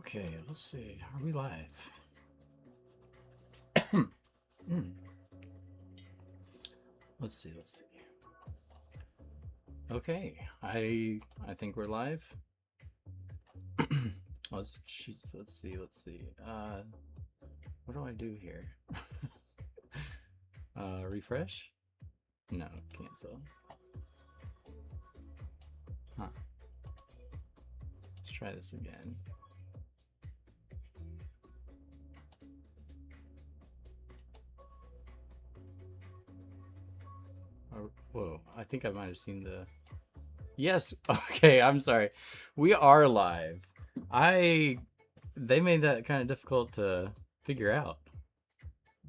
Okay, let's see. Are we live? Let's see. Okay, I think we're live. Let's see. What do I do here? Refresh? No, cancel. Huh. Let's try this again. Whoa, I think I might have seen the... Yes, okay, I'm sorry. We are live. They made that kind of difficult to figure out.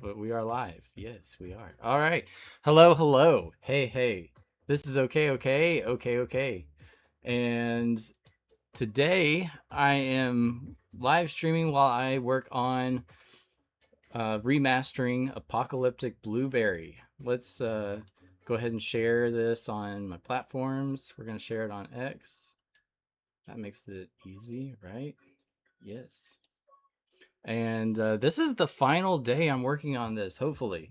But we are live. Yes, we are. All right. Hello. Hey. This is okay. And today I am live streaming while I work on remastering Apocalyptic Blueberry. Let's go ahead and share this on my platforms. We're going to share it on X. That makes it easy, right? Yes. And this is the final day I'm working on this, hopefully.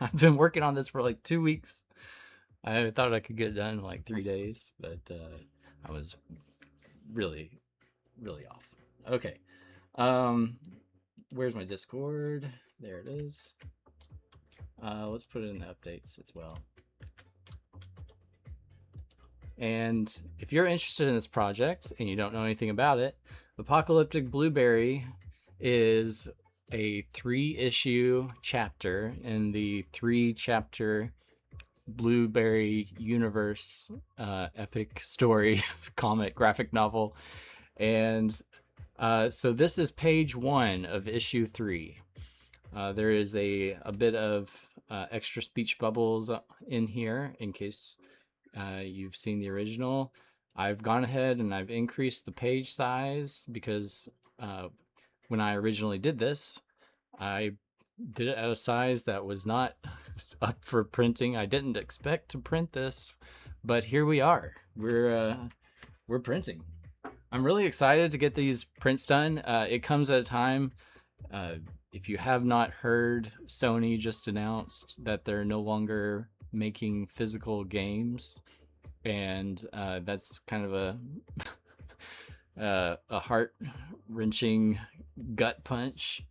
I've been working on this for like 2 weeks. I thought I could get it done in like 3 days, but I was really off. Okay. Where's my Discord? There it is. Let's put it in the updates as well. And if you're interested in this project and you don't know anything about it, Apocalyptic Blueberry is a 3-issue chapter in the 3-chapter Blueberry universe epic story comic graphic novel. And so this is page 1 of issue 3. There is a bit of extra speech bubbles in here in case you've seen the original. I've gone ahead and I've increased the page size because when I originally did this, I did it at a size that was not up for printing. I didn't expect to print this, but here we are. We're printing. I'm really excited to get these prints done. It comes at a time, if you have not heard, Sony just announced that they're no longer making physical games, and that's kind of a heart-wrenching gut punch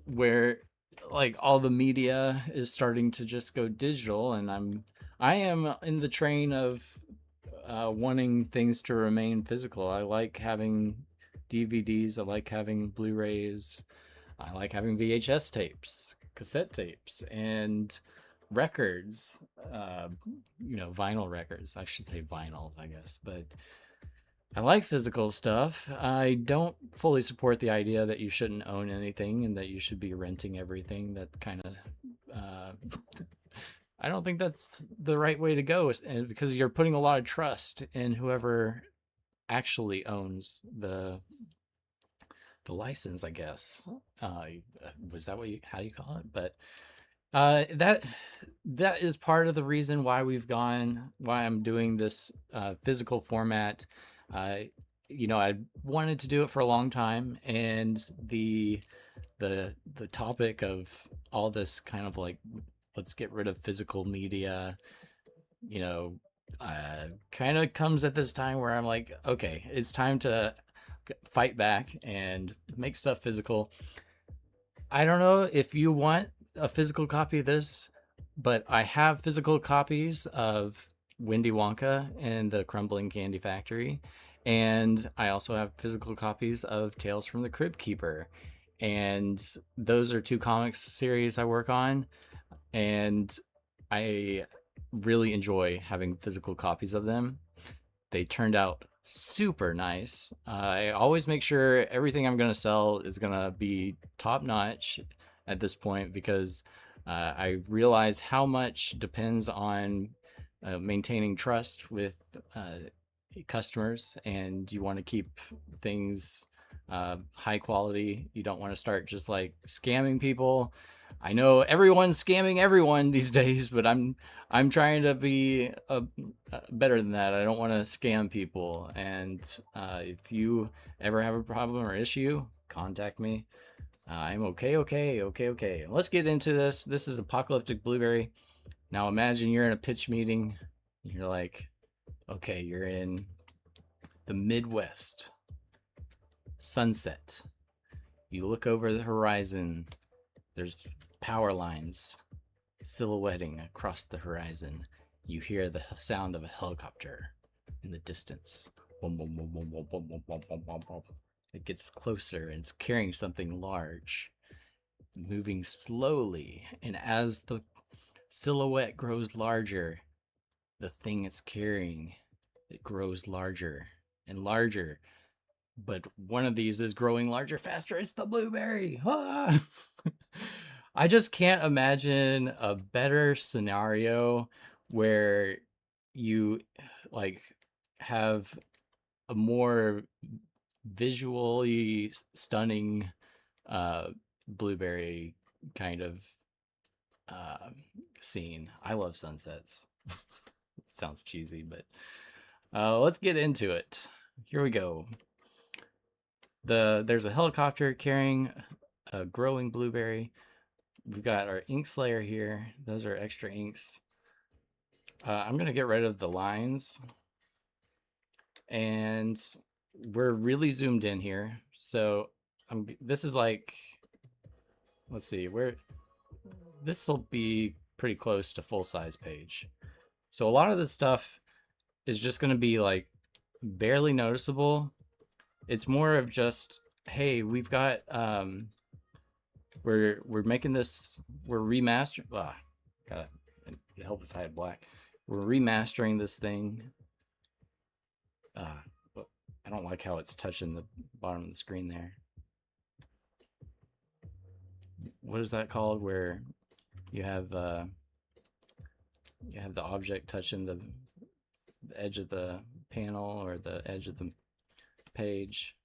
where like all the media is starting to just go digital, and I am in the train of wanting things to remain physical. I like having DVDs, I like having Blu-rays, I like having VHS tapes, cassette tapes, and records, vinyl records. I should say vinyl, I guess, but I like physical stuff. I don't fully support the idea that you shouldn't own anything and that you should be renting everything. That kind of, I don't think that's the right way to go, and because you're putting a lot of trust in whoever actually owns the license, I guess. Was that how you call it? But that is part of the reason why why I'm doing this physical format. I wanted to do it for a long time, and the topic of all this kind of like, let's get rid of physical media, kind of comes at this time where I'm like, okay, it's time to fight back and make stuff physical. I don't know if you want a physical copy of this, but I have physical copies of Windy Wonka and the Crumbling Candy Factory, and I also have physical copies of Tales from the Crypt Keeper, and those are 2 comics series I work on, and I really enjoy having physical copies of them. They turned out super nice. I always make sure everything I'm going to sell is going to be top notch at this point, because I realize how much depends on maintaining trust with customers, and you want to keep things high quality. You don't want to start just like scamming people I know everyone's scamming everyone these days, but I'm trying to be better than that. I don't want to scam people. And if you ever have a problem or issue, contact me. I'm okay. Let's get into this. This is Apocalyptic Blueberry. Now imagine you're in a pitch meeting. You're like, okay, you're in the Midwest. Sunset. You look over the horizon. There's power lines silhouetting across the horizon. You hear the sound of a helicopter in the distance. It gets closer and it's carrying something large, moving slowly. And as the silhouette grows larger, the thing it's carrying, it grows larger and larger. But one of these is growing larger faster. It's the blueberry. Ah! I just can't imagine a better scenario where you like have a more visually stunning blueberry kind of scene. I love sunsets. Sounds cheesy, but let's get into it. Here we go. There's a helicopter carrying a growing blueberry. We've got our ink slayer here. Those are extra inks. I'm gonna get rid of the lines, and we're really zoomed in here. So this is like, let's see, this will be pretty close to full size page. So a lot of this stuff is just gonna be like barely noticeable. It's more of just, hey, we've got we're making this, we're remastering. Gotta help if I had black. We're remastering this thing. But I don't like how it's touching the bottom of the screen there. What is that called? Where you have the object touching the edge of the panel or the edge of the page.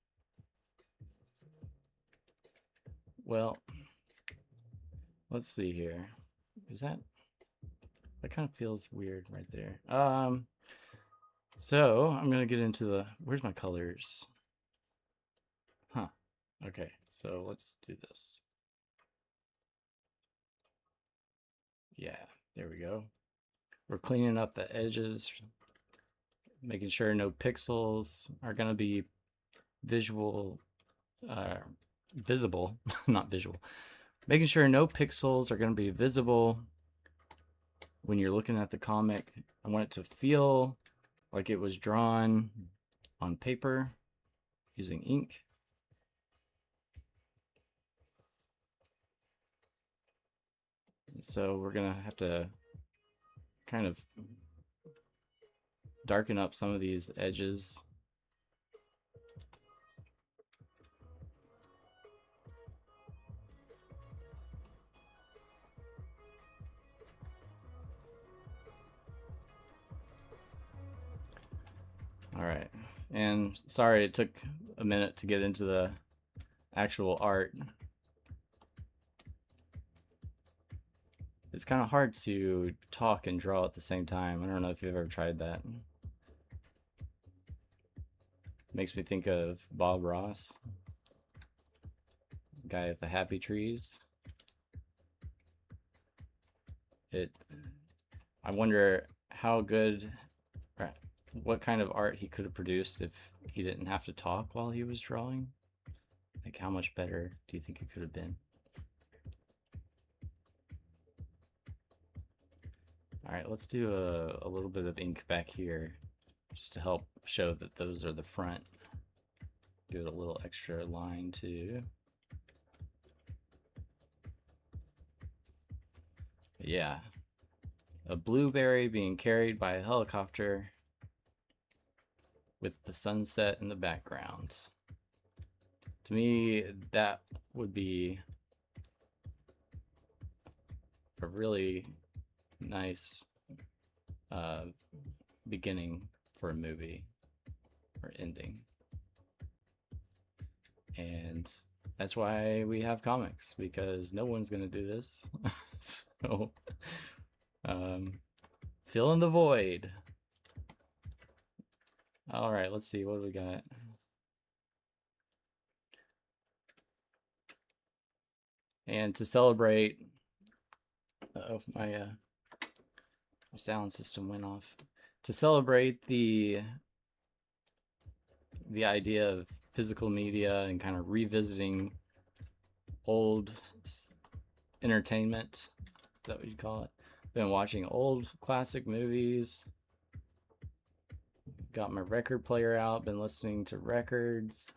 Well, let's see here. Is that kind of feels weird right there. So I'm gonna get into the, where's my colors? Huh. Okay, so let's do this. Yeah, there we go. We're cleaning up the edges, making sure no pixels are gonna be visible, not visual. Making sure no pixels are gonna be visible when you're looking at the comic. I want it to feel like it was drawn on paper using ink. So we're gonna have to kind of darken up some of these edges. All right, and sorry it took a minute to get into the actual art. It's kind of hard to talk and draw at the same time. I don't know if you've ever tried that. Makes me think of Bob Ross, guy with the happy trees. I wonder how good, what kind of art he could have produced if he didn't have to talk while he was drawing. Like, how much better do you think it could have been? All right, let's do a little bit of ink back here just to help show that those are the front. Give it a little extra line too. Yeah, a blueberry being carried by a helicopter with the sunset in the background. To me, that would be a really nice beginning for a movie or ending. And That's why we have comics, because no one's gonna do this. So, fill in the void. All right, let's see, what do we got? And to celebrate, oh, my sound system went off. To celebrate the idea of physical media and kind of revisiting old entertainment, is that what you call it? Been watching old classic movies. Got my record player out, been listening to records.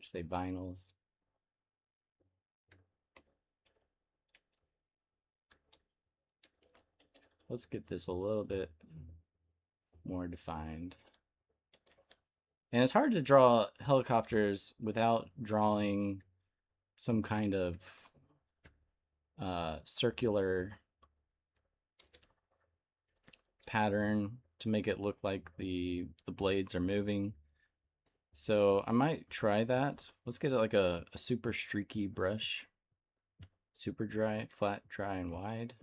Say vinyls. Let's get this a little bit more defined. And it's hard to draw helicopters without drawing some kind of circular pattern to make it look like the blades are moving. So I might try that. Let's get like a super streaky brush. Super dry, flat, dry, and wide.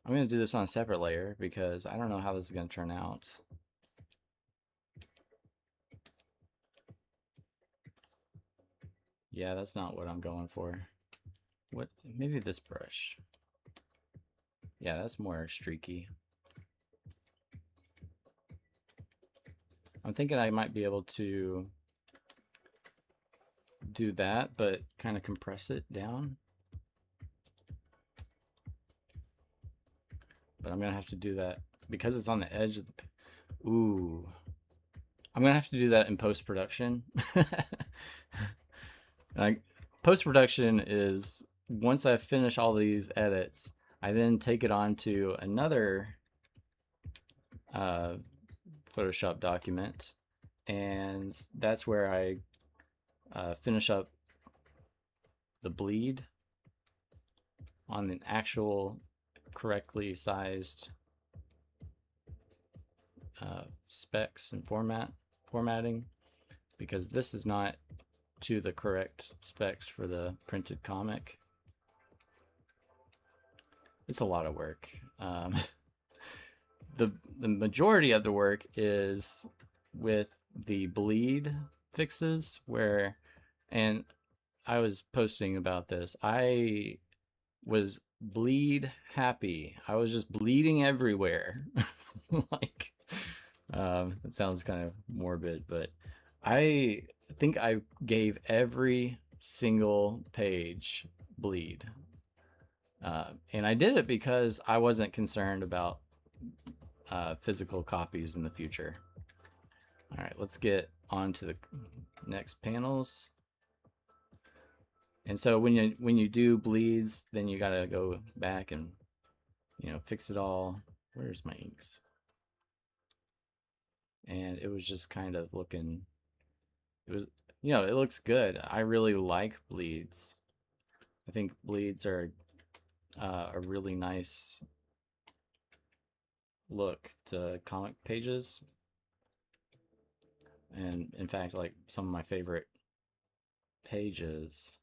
I'm going to do this on a separate layer because I don't know how this is going to turn out. Yeah, that's not what I'm going for. What? Maybe this brush. Yeah, that's more streaky. I'm thinking I might be able to do that, but kind of compress it down. But I'm going to have to do that because it's on the edge of the... Ooh. I'm going to have to do that in post-production. Like, post-production is, once I finish all these edits, I then take it on to another Photoshop document, and that's where I finish up the bleed on an actual correctly sized specs and formatting, because this is not to the correct specs for the printed comic. It's a lot of work. The majority of the work is with the bleed fixes, where, and I was posting about this, I was bleed happy. I was just bleeding everywhere. Like, that sounds kind of morbid, but I think I gave every single page bleed. And I did it because I wasn't concerned about physical copies in the future. All right, let's get on to the next panels. And so when you do bleeds, then you gotta go back and, you know, fix it all. Where's my inks? And it was just kind of looking, it was, you know, it looks good. I really like bleeds. I think bleeds are a really nice look to comic pages. And in fact, like, some of my favorite pages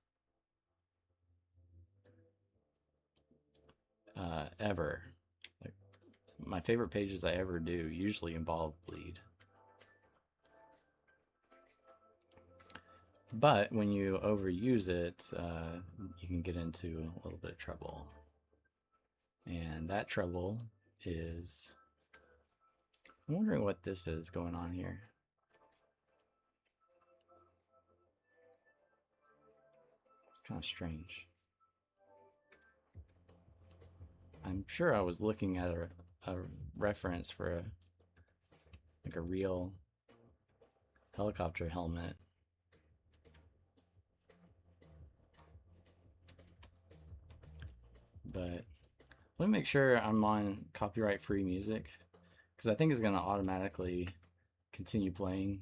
ever, like my favorite pages I ever do usually involve bleed. But when you overuse it, you can get into a little bit of trouble. And that trouble is, I'm wondering what this is going on here. It's kind of strange. I'm sure I was looking at a reference for like a real helicopter helmet. But let me make sure I'm on copyright-free music, because I think it's going to automatically continue playing.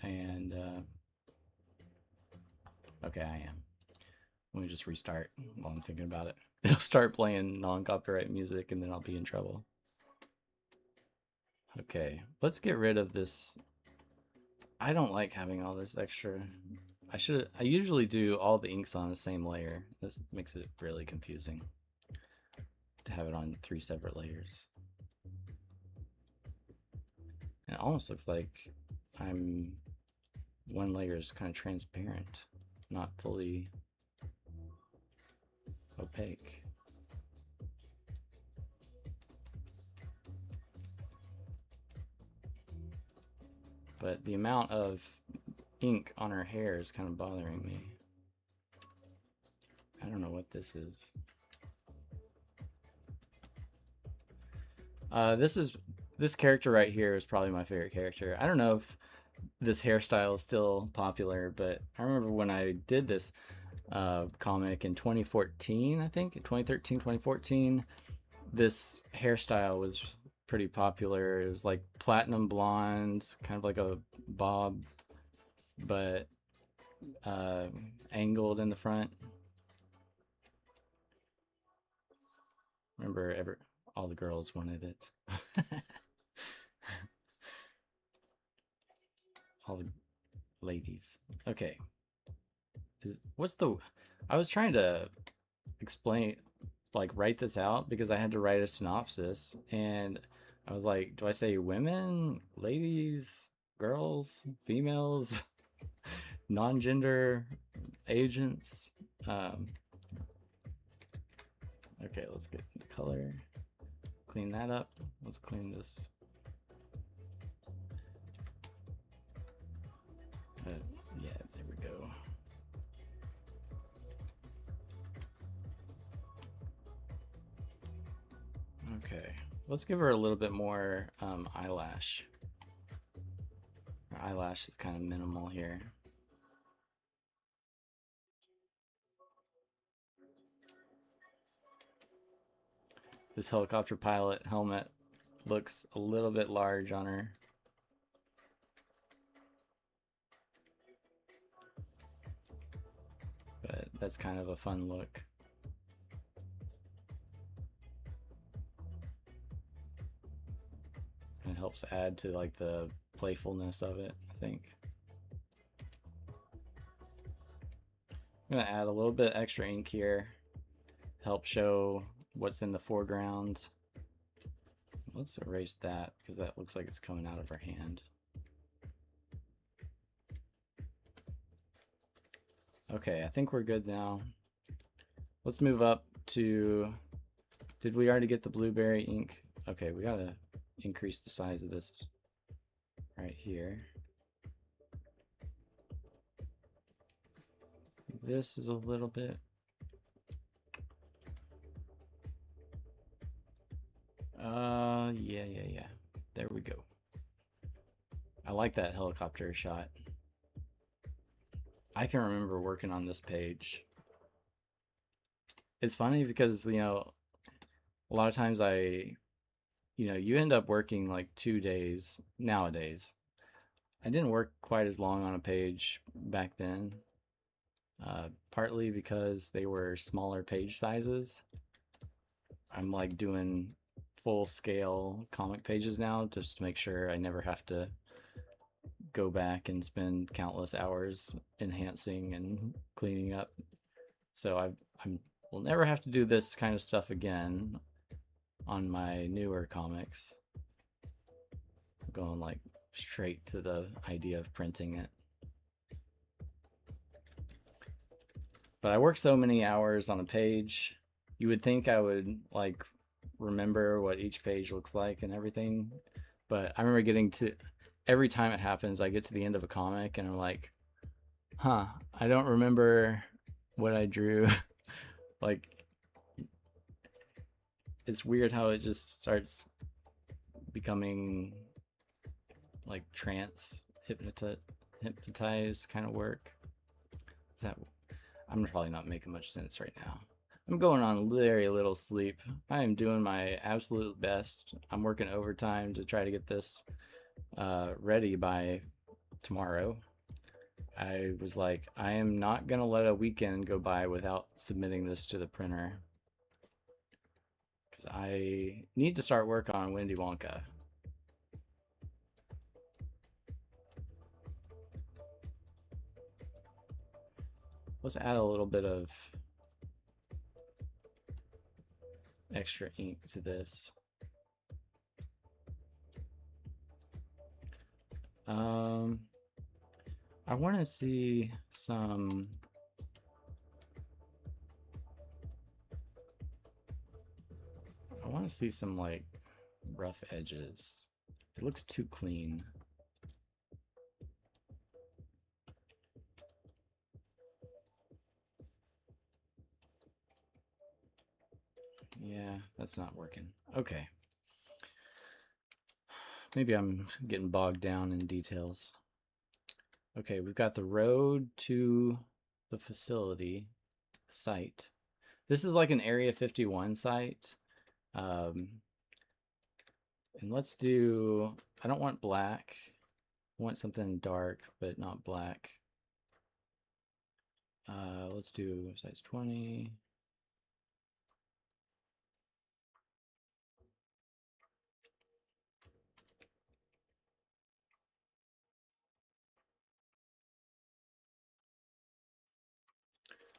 And okay, I am. Let me just restart while I'm thinking about it. It'll start playing non-copyright music and then I'll be in trouble. Okay, let's get rid of this. I don't like having all this extra. I usually do all the inks on the same layer. This makes it really confusing to have it on 3 separate layers. And it almost looks like one layer is kind of transparent, not fully opaque. But the amount of ink on her hair is kind of bothering me. I don't know what this is. This character right here is probably my favorite character. I don't know if this hairstyle is still popular, but I remember when I did this comic in 2014, I think 2013, 2014, this hairstyle was pretty popular. It was like platinum blonde, kind of like a bob, but angled in the front. Remember, all the girls wanted it. All the ladies. Okay. I was trying to explain, like, write this out because I had to write a synopsis, and I was like, do I say women, ladies, girls, females, non-gender agents? Okay, let's get the color. Clean that up. Let's clean this. Yeah, there we go. Okay, let's give her a little bit more eyelash. Her eyelash is kind of minimal here. This helicopter pilot helmet looks a little bit large on her. But that's kind of a fun look. It helps add to like the playfulness of it, I think. I'm gonna add a little bit extra ink here, help show what's in the foreground. Let's erase that because that looks like it's coming out of her hand. Okay, I think we're good now. Let's move up to, did we already get the blueberry ink? Okay, we gotta increase the size of this right here. This is a little bit. Yeah. There we go. I like that helicopter shot. I can remember working on this page. It's funny because, you know, a lot of times you end up working like 2 days nowadays. I didn't work quite as long on a page back then, partly because they were smaller page sizes. I'm like doing full scale comic pages now just to make sure I never have to go back and spend countless hours enhancing and cleaning up. So we'll never have to do this kind of stuff again on my newer comics. I'm going like straight to the idea of printing it. But I work so many hours on a page, you would think I would like remember what each page looks like and everything. But I remember getting to, every time it happens, I get to the end of a comic and I'm like, huh, I don't remember what I drew. Like, it's weird how it just starts becoming like trance hypnotized kind of work. I'm probably not making much sense right now. I'm going on very little sleep. I am doing my absolute best. I'm working overtime to try to get this ready by tomorrow. I was like, I am not gonna let a weekend go by without submitting this to the printer, because I need to start work on Wendy Wonka. let's add a little bit of extra ink to this. I want to see some like rough edges. It looks too clean. Yeah, that's not working. Okay. Maybe I'm getting bogged down in details. Okay, we've got the road to the facility site. This is like an Area 51 site. And let's do, I don't want black. I want something dark, but not black. Let's do size 20.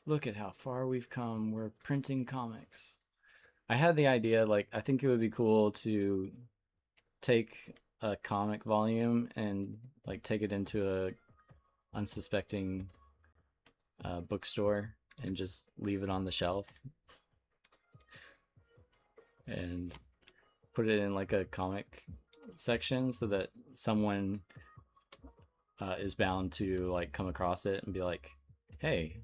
Look at how far we've come. We're printing comics. I had the idea, like, I think it would be cool to take a comic volume and like take it into a unsuspecting bookstore and just leave it on the shelf and put it in like a comic section so that someone is bound to like come across it and be like, hey,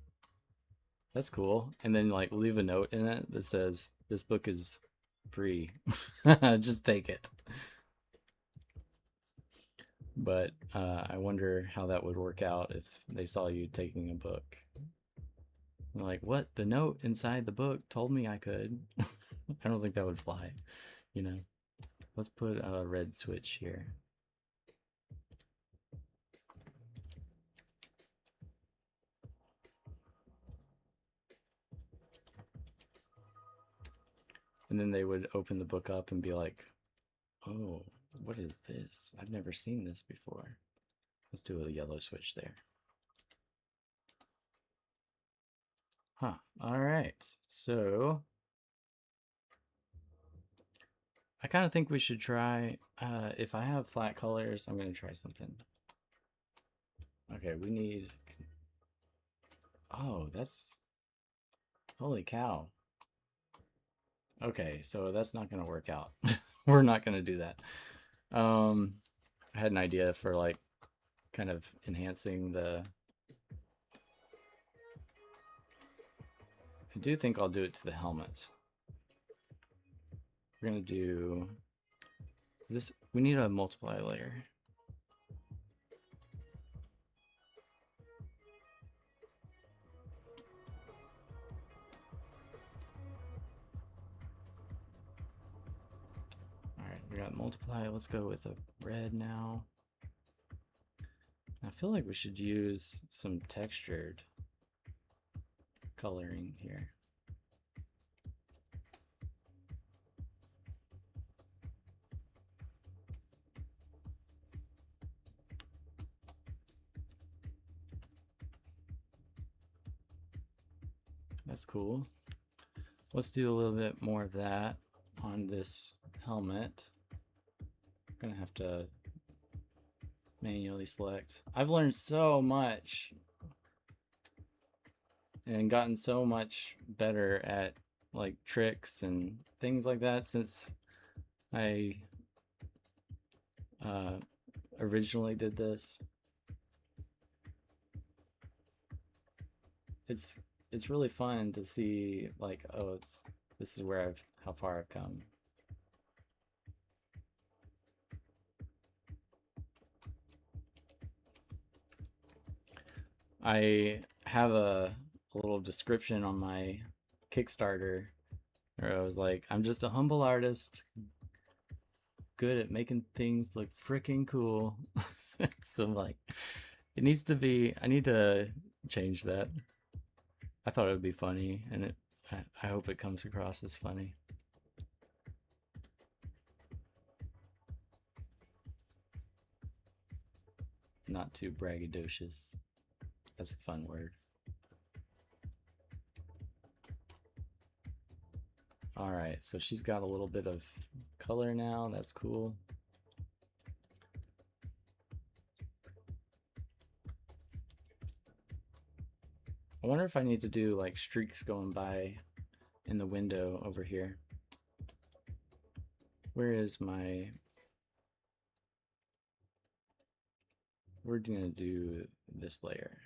that's cool, and then like leave a note in it that says this book is free. Just take it. But I wonder how that would work out if they saw you taking a book. They're like, what? The note inside the book told me I could. I don't think that would fly, you know. Let's put a red switch here. And then they would open the book up and be like, oh, what is this? I've never seen this before. Let's do a yellow switch there. Huh. All right. So I kind of think we should try, if I have flat colors, I'm going to try something. Okay, we need, oh, that's, holy cow. Okay, so that's not going to work out. We're not going to do that. I had an idea for like kind of enhancing the, I do think I'll do it to the helmet. We're going to do, is this, we need a multiply layer. Alright, we got multiply. Let's go with a red now. I feel like we should use some textured coloring here. That's cool. Let's do a little bit more of that on this helmet. I'm gonna have to manually select. I've learned so much and gotten so much better at like tricks and things like that since I originally did this. It's really fun to see like, oh, this is where how far I've come. I have a little description on my Kickstarter where I was like, I'm just a humble artist, good at making things look freaking cool. So I'm like, it needs to be, I need to change that. I thought it would be funny, and I hope it comes across as funny. Not too braggadocious. That's a fun word. All right, so she's got a little bit of color now. That's cool. I wonder if I need to do like streaks going by in the window over here. Where is my... We're gonna do this layer.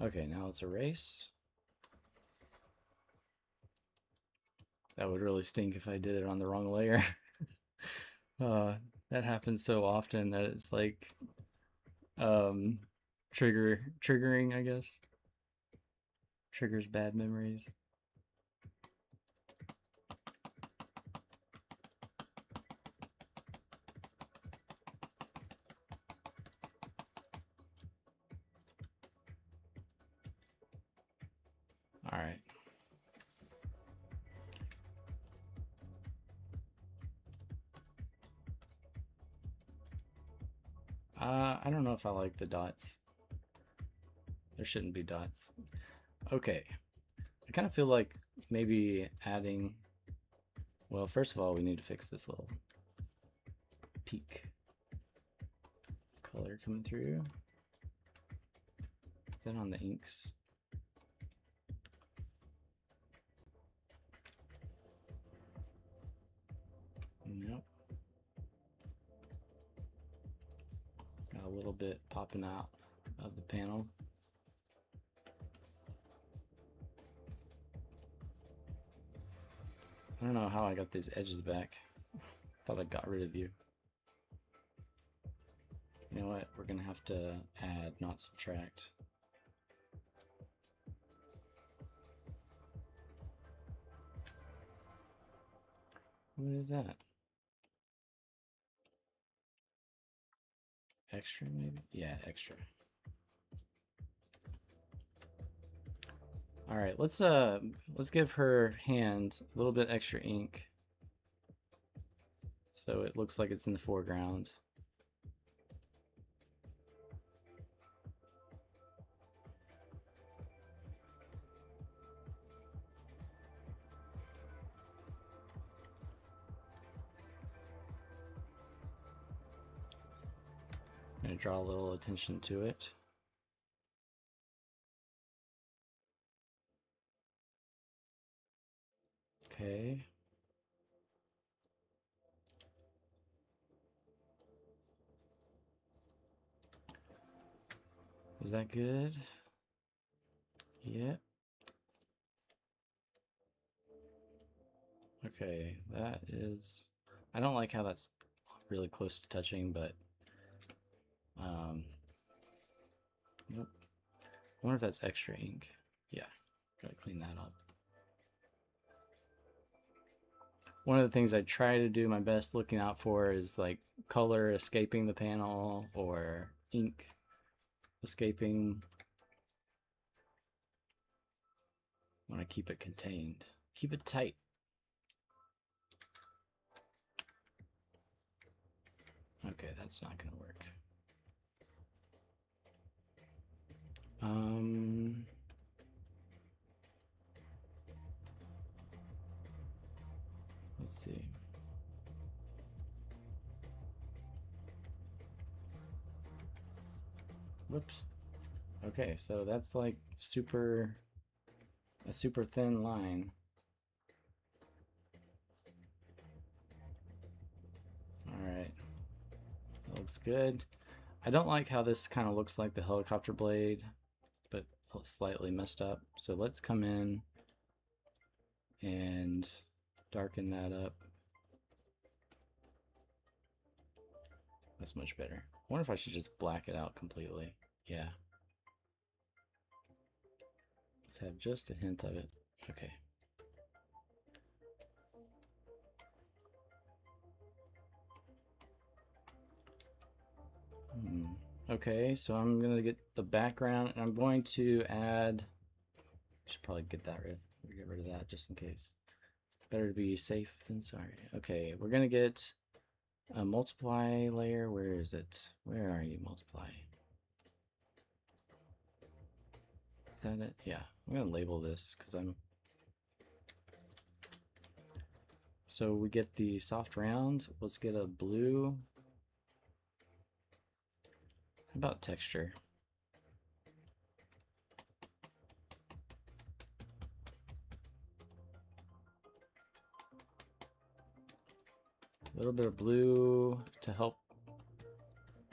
Okay, now let's erase. That would really stink if I did it on the wrong layer. That happens so often that it's like triggering, I guess. Triggers bad memories. All right. I don't know if I like the dots. There shouldn't be dots. Okay. I kind of feel like maybe adding... Well, first of all, we need to fix this little peak color coming through. Is that on the inks? Nope. Got a little bit popping out of the panel. I don't know how I got these edges back. Thought I got rid of you. You know what? We're gonna have to add, not subtract. What is that? Extra, maybe? Yeah, extra. All right, let's give her hand a little bit extra ink so it looks like it's in the foreground. I'm gonna draw a little attention to it. Okay. Is that good? Yep. Okay, that is... I don't like how that's really close to touching, but... Nope. I wonder if that's extra ink. Yeah, gotta clean that up. One of the things I try to do my best looking out for is like color escaping the panel or ink escaping. I want to keep it contained. Keep it tight. Okay, that's not gonna work. Let's see. Whoops. Okay, so that's like a super thin line. All right, that looks good. I don't like how this kind of looks like the helicopter blade, but slightly messed up. So let's come in and darken that up. That's much better. I wonder if I should just black it out completely. Yeah. Let's have just a hint of it. Okay. Okay, so I'm gonna get the background, and I'm going to add. Should probably get rid of that just in case. It's better to be safe than sorry. Okay, we're gonna get a multiply layer. Where is it? Where are you, multiply? Is that it? Yeah, I'm gonna label this because I'm. So we get the soft round. Let's get a blue. How about texture? A little bit of blue to help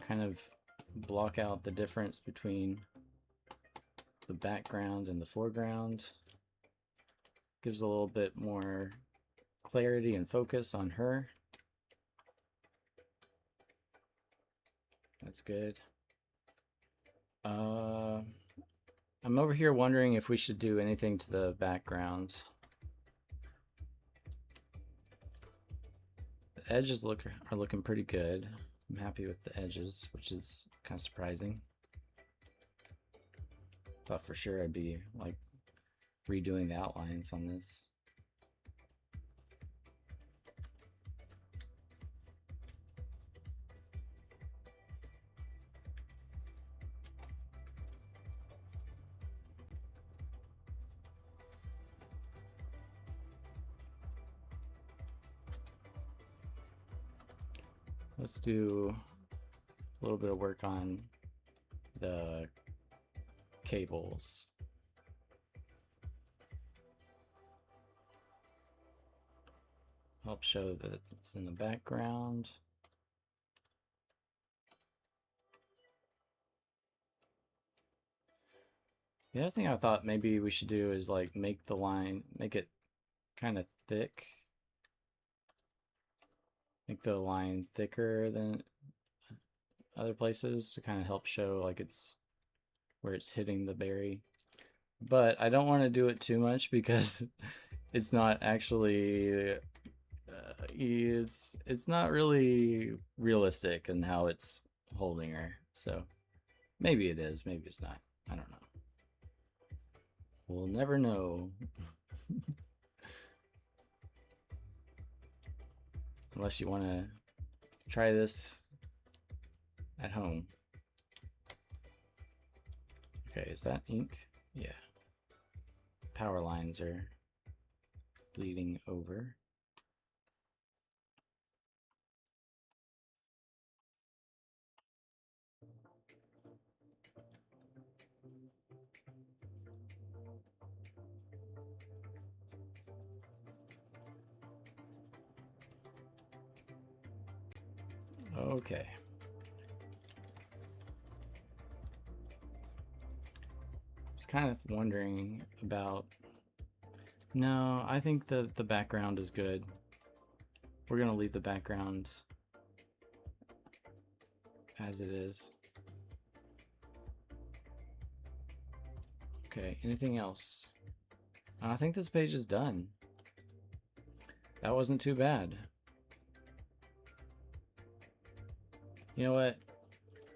kind of block out the difference between the background and the foreground. Gives a little bit more clarity and focus on her. That's good. I'm over here wondering if we should do anything to the background. The edges are looking pretty good. I'm happy with the edges, which is kind of surprising. Thought for sure I'd be like redoing the outlines on this. Let's do a little bit of work on the cables. Help show that it's in the background. The other thing I thought maybe we should do is like make it kind of thick. Make the line thicker than other places to kind of help show like it's where it's hitting the berry. But I don't want to do it too much because it's not actually it's not really realistic in how it's holding her. So maybe it is, maybe it's not. I don't know. We'll never know. Unless you want to try this at home. Okay, is that ink? Yeah. Power lines are bleeding over. Okay. I was kind of wondering about. No, I think the background is good. We're gonna leave the background as it is. Okay, anything else? I think this page is done. That wasn't too bad. You know what?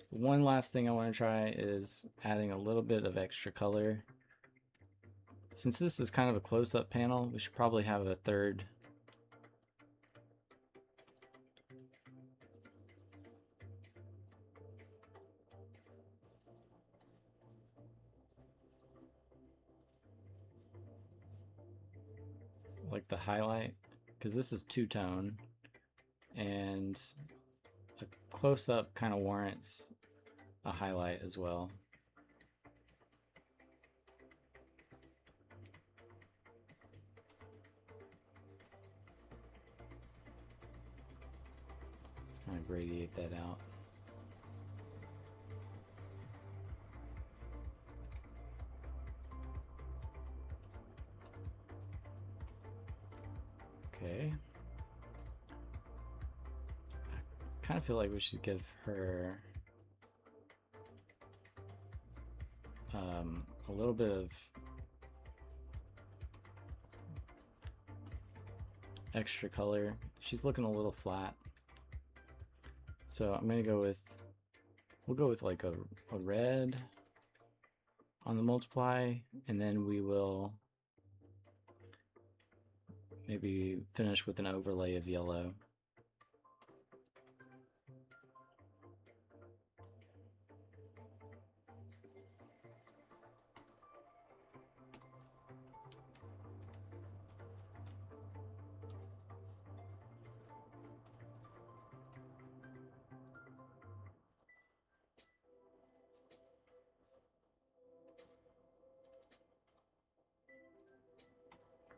One last thing I want to try is adding a little bit of extra color. Since this is kind of a close-up panel, we should probably have a third. Like the highlight, because this is two-tone, and a close-up kind of warrants a highlight as well. Kind of radiate that out. Okay. I kind of feel like we should give her a little bit of extra color. She's looking a little flat. So I'm going to go with We'll go with like a red on the multiply, and then we will maybe finish with an overlay of yellow.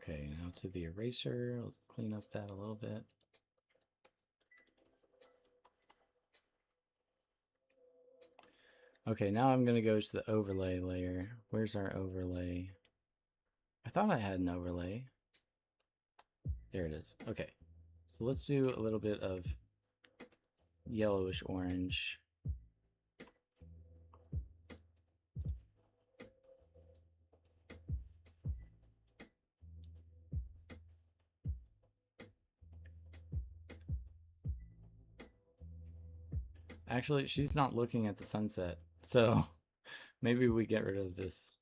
Okay, now to the eraser. Let's clean up that a little bit. Okay, now I'm going to go to the overlay layer. Where's our overlay? I thought I had an overlay. There it is. Okay, so let's do a little bit of yellowish orange. Actually, she's not looking at the sunset, so maybe we get rid of this.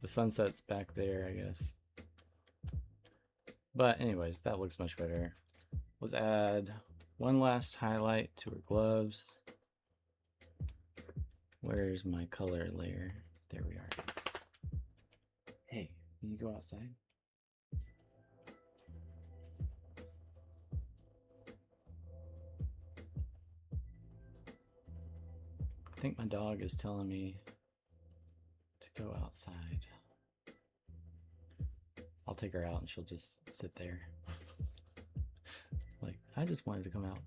The sunset's back there, I guess. But anyways, that looks much better. Let's add one last highlight to her gloves. Where's my color layer? There we are. Hey, can you go outside? I think my dog is telling me to go outside. I'll take her out and she'll just sit there. Like, I just wanted to come out.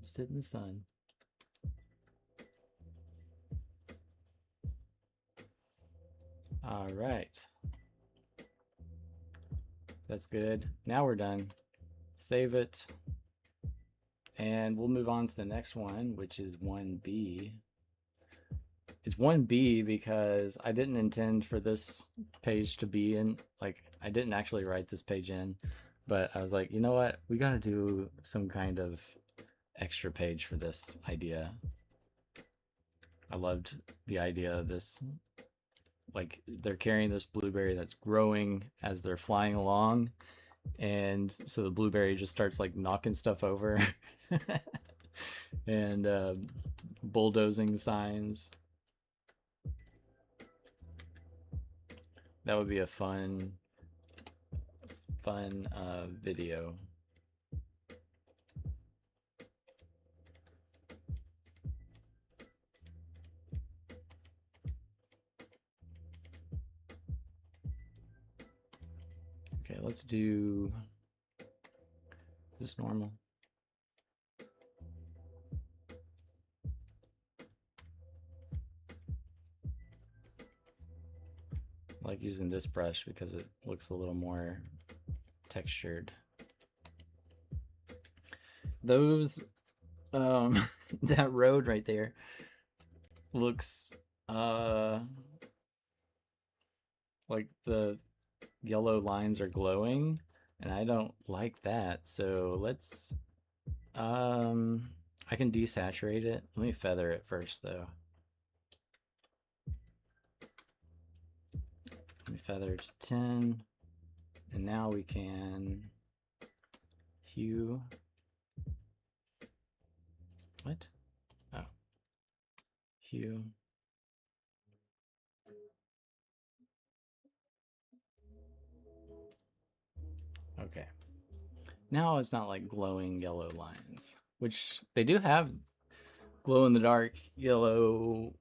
Sit in the sun. All right. That's good. Now we're done. Save it. And we'll move on to the next one, which is 1B. It's 1B because I didn't intend for this page to be in, like, I didn't actually write this page in, but I was like, you know what? We gotta do some kind of extra page for this idea. I loved the idea of this. Like, they're carrying this blueberry that's growing as they're flying along, and so the blueberry just starts like knocking stuff over and bulldozing signs. That would be a fun video. Okay, let's do this normal. I like using this brush because it looks a little more textured. Those that road right there looks like the yellow lines are glowing, and I don't like that. So let's I can desaturate it. Let me feather it first though. Let me feather it to 10, and now we can hue. What? Oh, hue. Okay. Now it's not like glowing yellow lines, which they do have glow in the dark yellow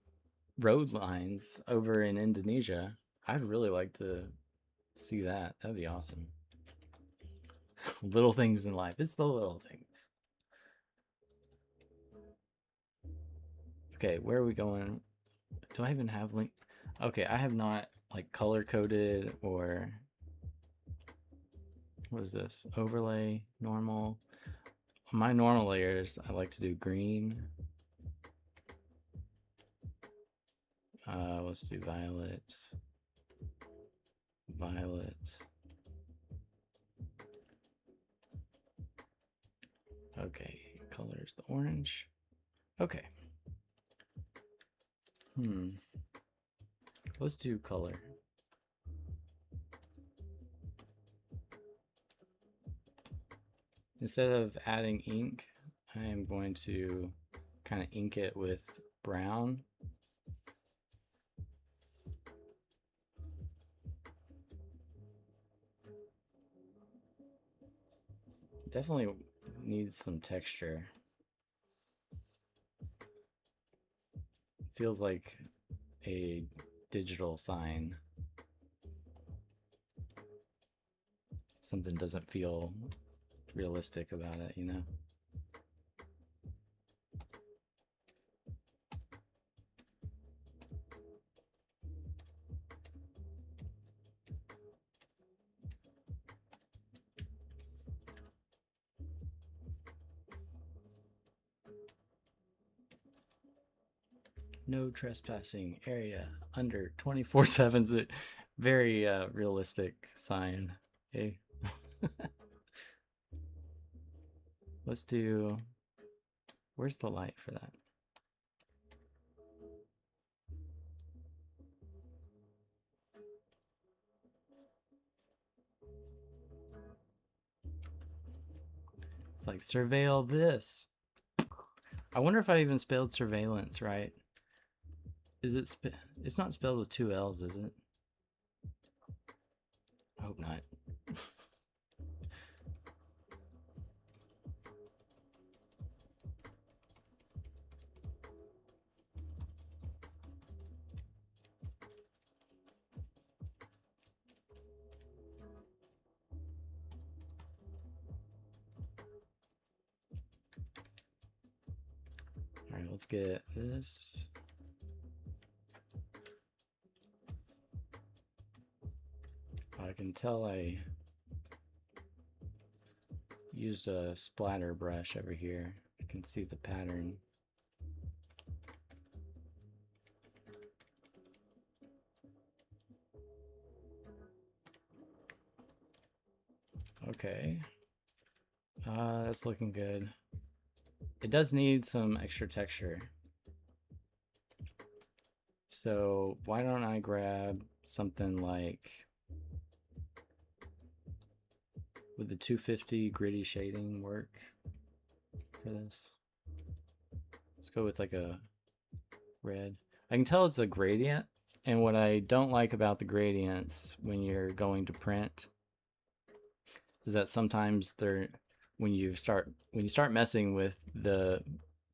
road lines over in Indonesia. I'd really like to see that. That'd be awesome. Little things in life. It's the little things. Okay, where are we going? Do I even have link? Okay, I have not like color coded or what is this? Overlay, normal. My normal layers, I like to do green. Let's do violet. Violet. Okay, color's the orange. Okay. Let's do color. Instead of adding ink, I am going to kind of ink it with brown. Definitely needs some texture. Feels like a digital sign. Something doesn't feel realistic about it, you know? No trespassing area under 24/7 is a very realistic sign. Okay. Let's do, where's the light for that? It's like surveil this. I wonder if I even spelled surveillance right. Is it it's not spelled with 2 L's, is it? I hope not. All right, let's get this. I can tell I used a splatter brush over here. I can see the pattern. Okay. That's looking good. It does need some extra texture. So why don't I grab something like, would the 250 gritty shading work for this? Let's go with like a red. I can tell it's a gradient, and what I don't like about the gradients when you're going to print is that sometimes they're, when you start messing with the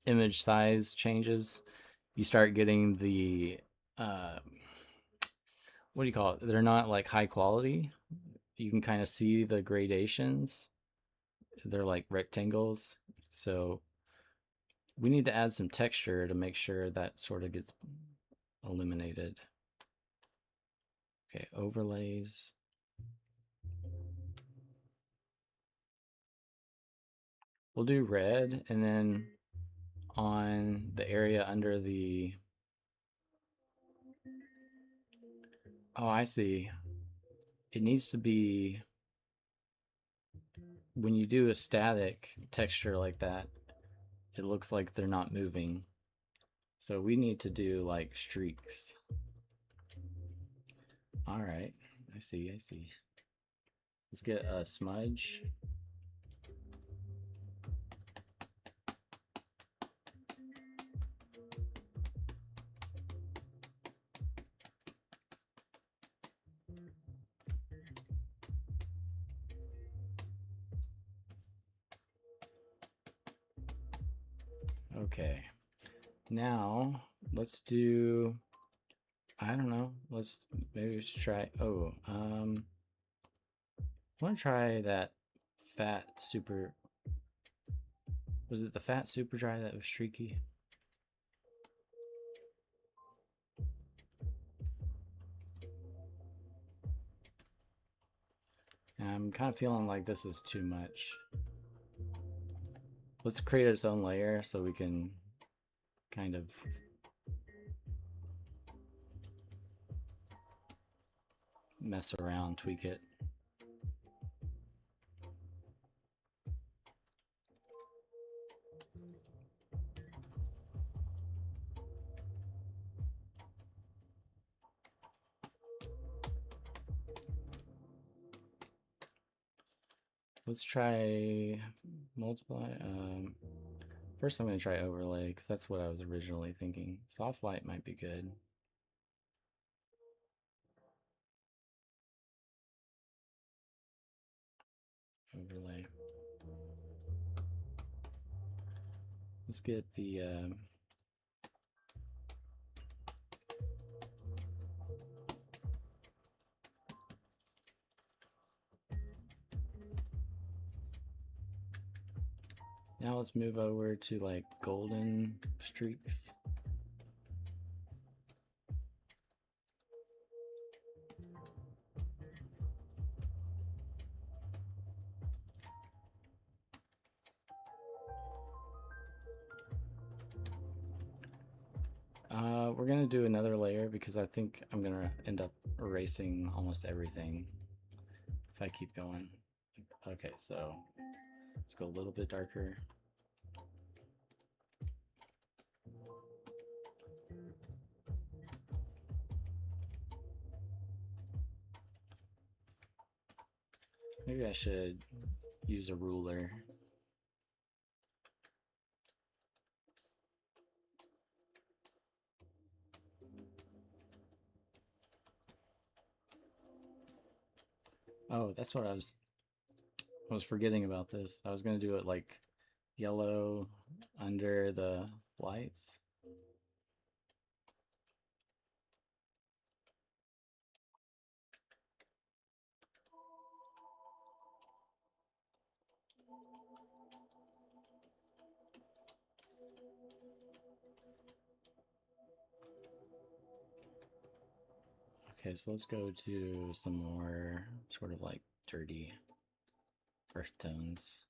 image size changes, you start getting the what do you call it? They're not like high quality. You can kind of see the gradations. They're like rectangles. So we need to add some texture to make sure that sort of gets eliminated. Okay, overlays. We'll do red, and then on the area under the, oh, I see. It needs to be, when you do a static texture like that, it looks like they're not moving. So we need to do like streaks. All right, I see. Let's get a smudge. Okay, now let's do, I don't know, maybe try, I want to try that fat super, was it the fat super dry that was streaky? And I'm kind of feeling like this is too much. Let's create its own layer so we can kind of mess around, tweak it. Let's try multiply. First I'm going to try overlay because that's what I was originally thinking. Soft light might be good. Overlay. Let's get the now let's move over to like golden streaks. We're gonna do another layer because I think I'm gonna end up erasing almost everything if I keep going. Okay, so let's go a little bit darker. Maybe I should use a ruler. Oh, that's what I was forgetting about this. I was gonna do it like yellow under the lights. Okay, so let's go to some more sort of like dirty earth tones.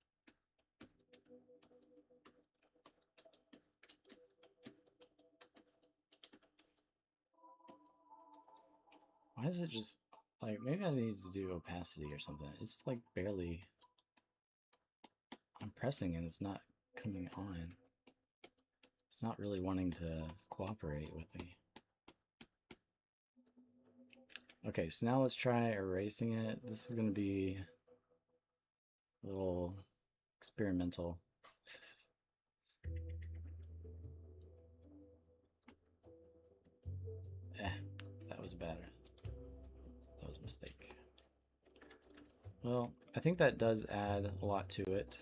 Why is it just like, maybe I need to do opacity or something. It's like barely, I'm pressing and it's not coming on. It's not really wanting to cooperate with me. Okay, so now let's try erasing it. This is going to be a little experimental. That was bad. That was a mistake. Well, I think that does add a lot to it.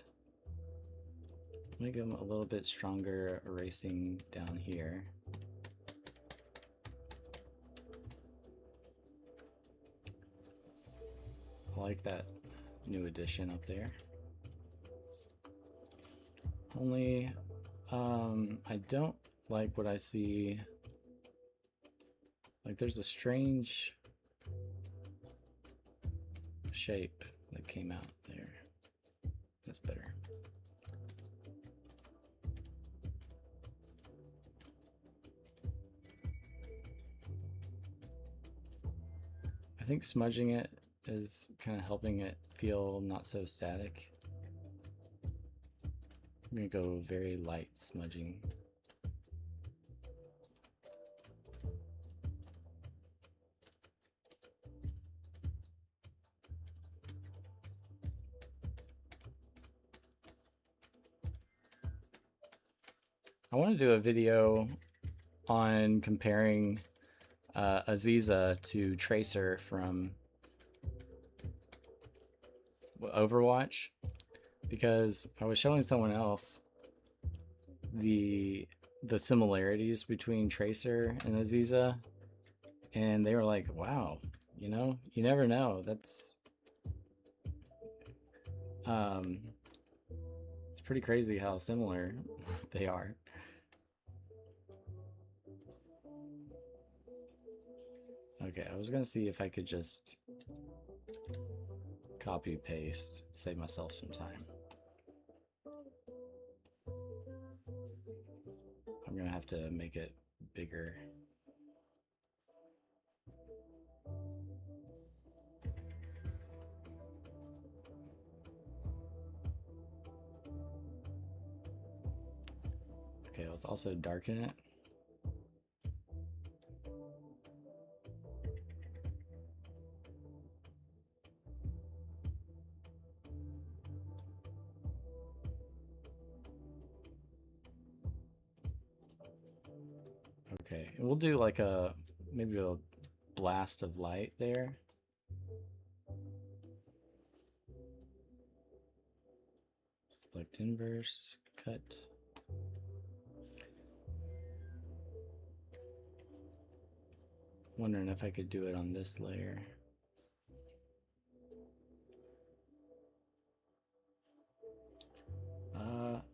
Let me give them a little bit stronger erasing down here. I like that new addition up there. Only, I don't like what I see. Like there's a strange shape that came out there. That's better. I think smudging it is kind of helping it feel not so static. I'm gonna go very light smudging. I want to do a video on comparing Aziza to Tracer from Overwatch, because I was showing someone else the similarities between Tracer and Aziza, and they were like, wow, you know, you never know. That's it's pretty crazy how similar they are. Okay, I was gonna see if I could just copy paste, save myself some time. I'm gonna have to make it bigger. Okay, let's also darken it. Okay, and we'll do like maybe a blast of light there. Select inverse, cut. Wondering if I could do it on this layer.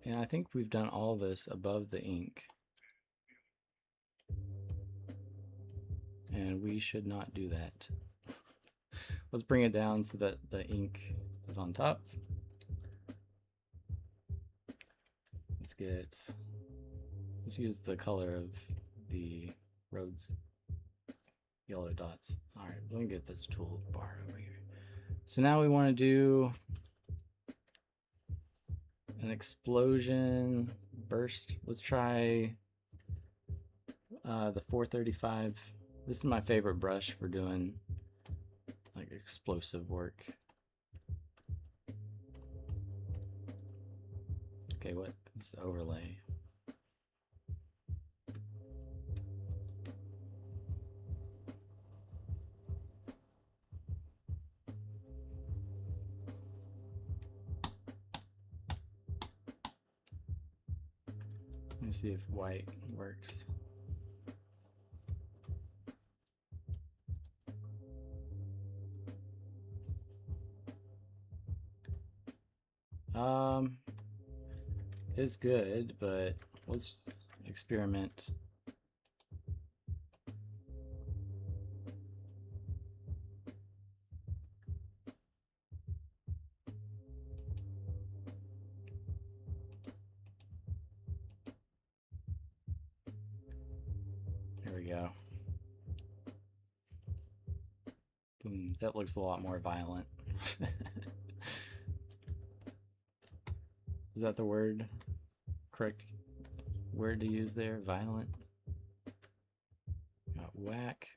And I think we've done all this above the ink. And we should not do that. Let's bring it down so that the ink is on top. Let's use the color of the roads, yellow dots. All right, let me get this toolbar over here. So now we want to do an explosion burst. Let's try the 435. This is my favorite brush for doing like explosive work. Okay, what is the overlay? Let me see if white works. It's good, but let's experiment. There we go. Boom, that looks a lot more violent. Is that the word? Correct word to use there? Violent? Got whack.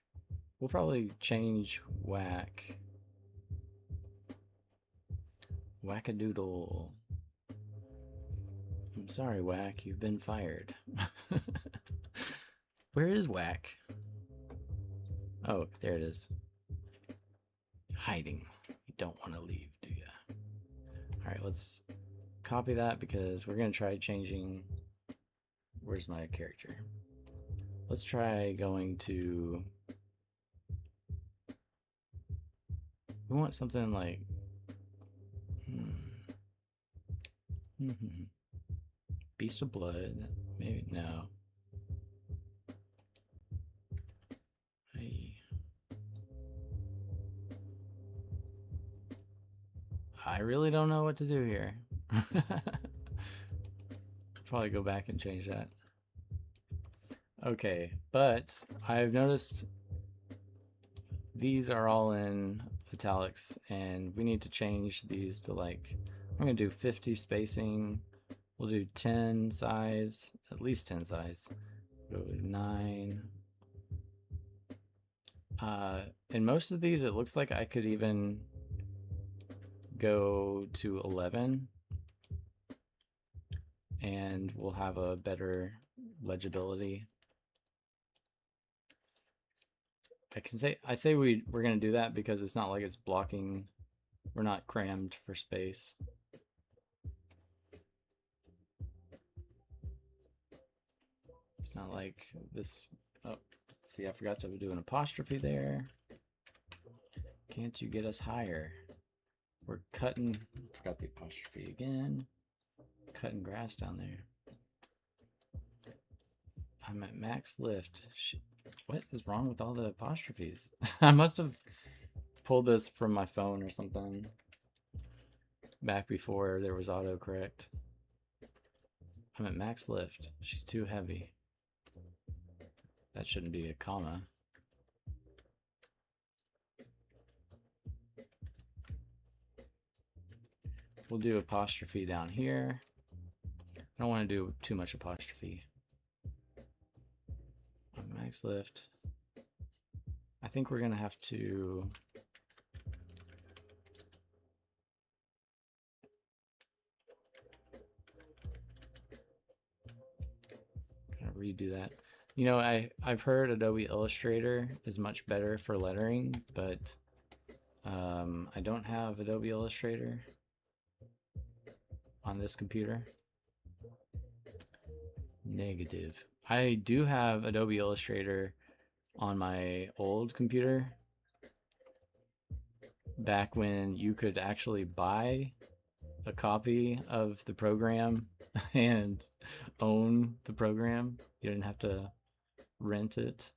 We'll probably change whack. Wackadoodle. I'm sorry, whack. You've been fired. Where is whack? Oh, there it is. Hiding. You don't want to leave, do ya? Alright, let's copy that because we're going to try changing. Where's my character? Let's try going to. We want something like. Beast of Blood. Maybe no. Hey. I really don't know what to do here. Probably go back and change that. Okay, but I've noticed these are all in italics and we need to change these to like, I'm gonna do 50 spacing. We'll do 10 size, at least 10 size. Go 9. In most of these, it looks like I could even go to 11 and we'll have a better legibility. I say we're gonna do that because it's not like it's blocking, we're not crammed for space. It's not like this. Oh, see, I forgot to do an apostrophe there. Can't you get us higher? We're cutting, forgot the apostrophe again. Cutting grass down there. I'm at max lift. What is wrong with all the apostrophes? I must have pulled this from my phone or something back before there was autocorrect. I'm at max lift. She's too heavy. That shouldn't be a comma. We'll do apostrophe down here. I don't want to do too much apostrophe. On max lift. I think we're gonna have to kind of redo that. You know, I've heard Adobe Illustrator is much better for lettering, but I don't have Adobe Illustrator on this computer. Negative. I do have Adobe Illustrator on my old computer back when you could actually buy a copy of the program and own the program. You didn't have to rent it.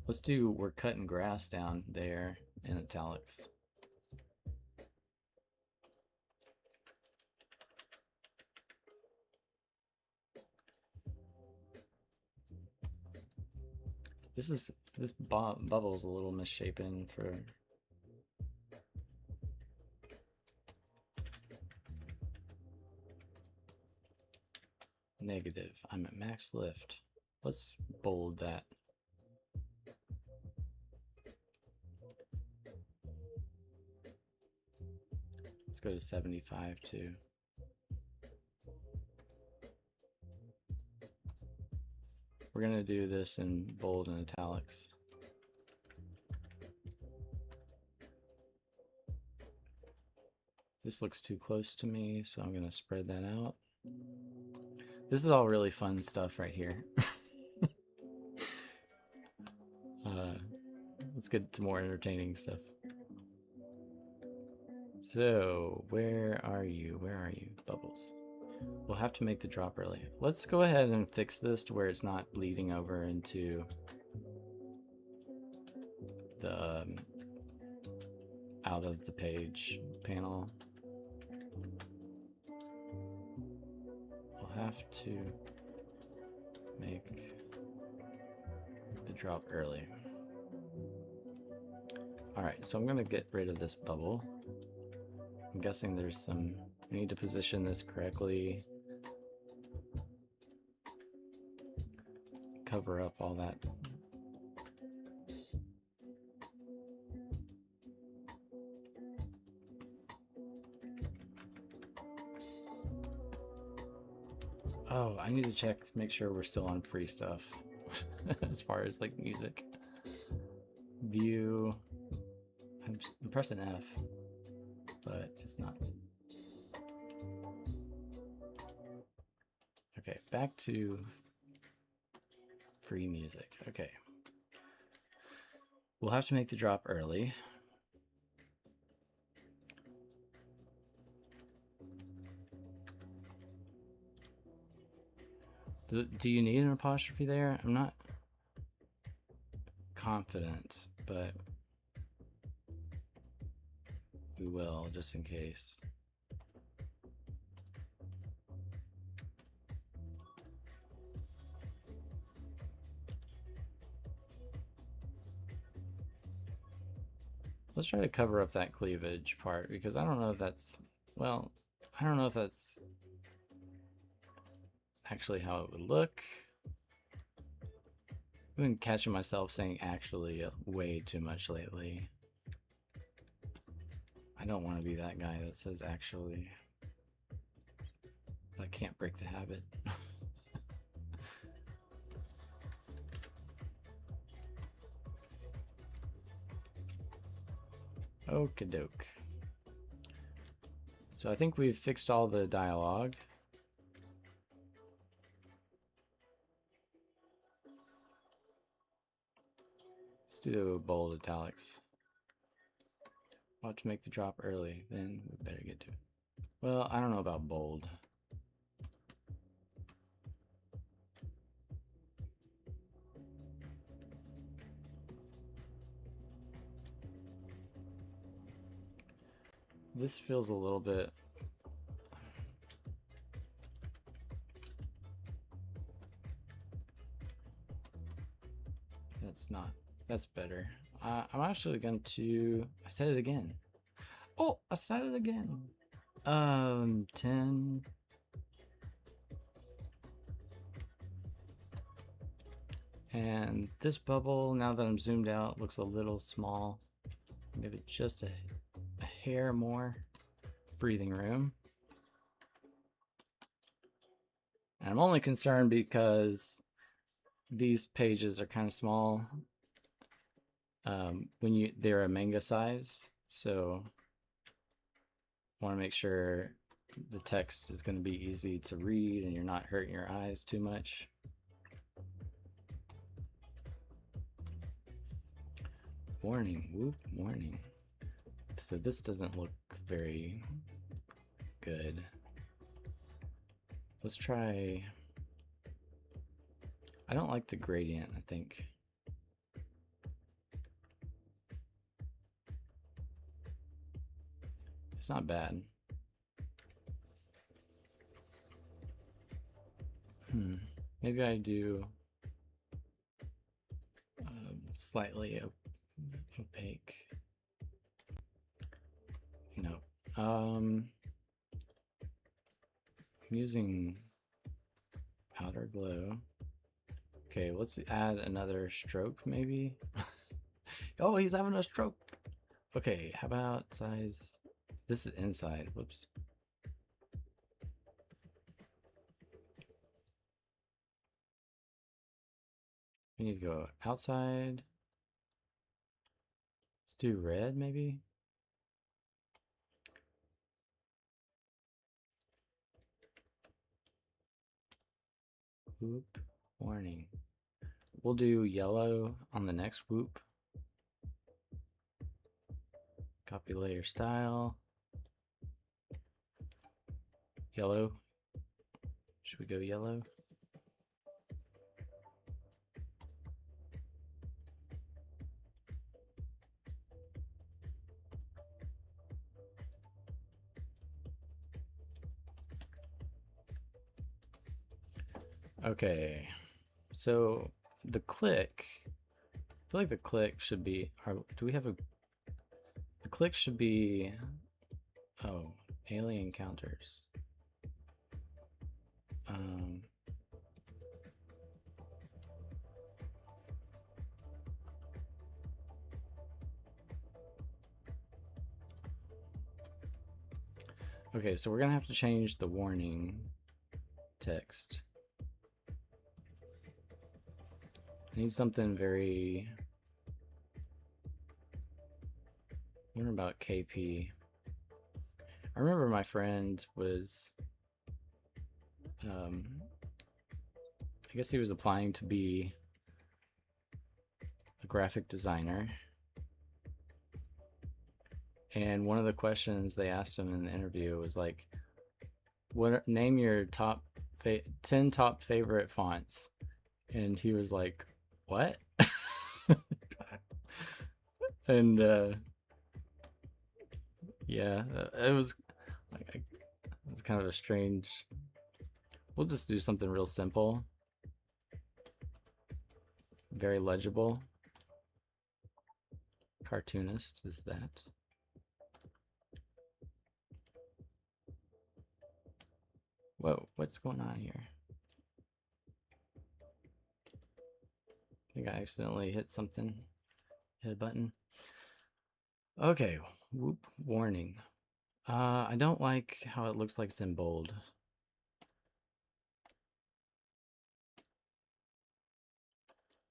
Let's do "we're cutting grass" down there in italics. This bubble's a little misshapen for negative. I'm at max lift. Let's bold that. Let's go to 75 too. We're gonna do this in bold and italics. This looks too close to me, so I'm gonna spread that out. This is all really fun stuff right here. Let's get to more entertaining stuff. So, where are you? Where are you, Bubbles? We'll have to make the drop early. Let's go ahead and fix this to where it's not bleeding over into the out of the page panel. We'll have to make the drop early. Alright, so I'm gonna get rid of this bubble. I'm guessing there's some, I need to position this correctly. Cover up all that. Oh, I need to check to make sure we're still on free stuff as far as like music. View. I'm pressing F, but it's not. Okay, back to free music. Okay. We'll have to make the drop early. Do you need an apostrophe there? I'm not confident, but we will just in case. Let's try to cover up that cleavage part because I don't know if that's, well, I don't know if that's actually how it would look. I've been catching myself saying actually way too much lately. I don't want to be that guy that says actually. But I can't break the habit. Okie doke. So I think we've fixed all the dialogue. Let's do bold italics. I'll have to make the drop early, then we better get to it. Well, I don't know about bold. This feels a little bit... That's not... That's better. I'm actually going to... I said it again. Oh, I said it again. 10... And this bubble, now that I'm zoomed out, looks a little small. Give it just a hair more breathing room. I'm only concerned because these pages are kind of small when they're a manga size, so I want to make sure the text is going to be easy to read and you're not hurting your eyes too much. Warning, whoop, warning. So this doesn't look very good. Let's try, I don't like the gradient, I think. It's not bad. Maybe I do slightly opaque. No. I'm using outer glow. Okay, let's add another stroke maybe. Oh, he's having a stroke. Okay, how about size? This is inside. Whoops. We need to go outside. Let's do red maybe. Whoop, warning. We'll do yellow on the next whoop. Copy layer style. Yellow. Should we go yellow? Okay, so the click, I feel like the click should be, do we have a, the click should be, oh, alien counters. Okay, so we're gonna have to change the warning text. I need something very, I wonder about KP. I remember my friend was, I guess he was applying to be a graphic designer. And one of the questions they asked him in the interview was like, name your top 10 top favorite fonts. And he was like, what? And yeah, it was kind of a strange. We'll just do something real simple, very legible. Cartoonist is that. Whoa, what's going on here? I think I accidentally hit something, hit a button. Okay, whoop, warning. I don't like how it looks like it's in bold.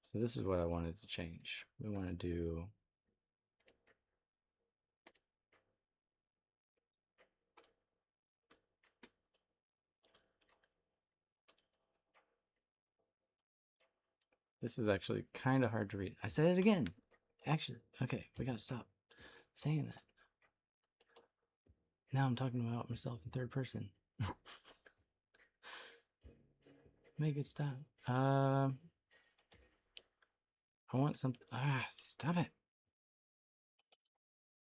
So this is what I wanted to change. We want to do this is actually kind of hard to read. I said it again. Actually, okay, we gotta stop saying that. Now I'm talking about myself in third person. Make it stop. I want something. Stop it. I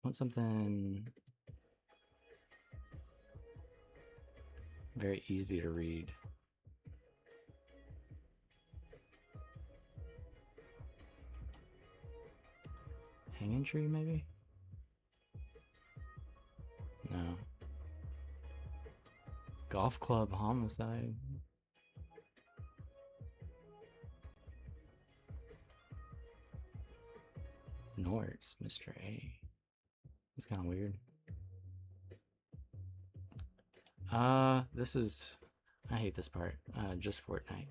want something very easy to read. Hanging tree, maybe? No. Golf club homicide. Nords, Mr. A. That's kind of weird. This is, I hate this part. Just Fortnite.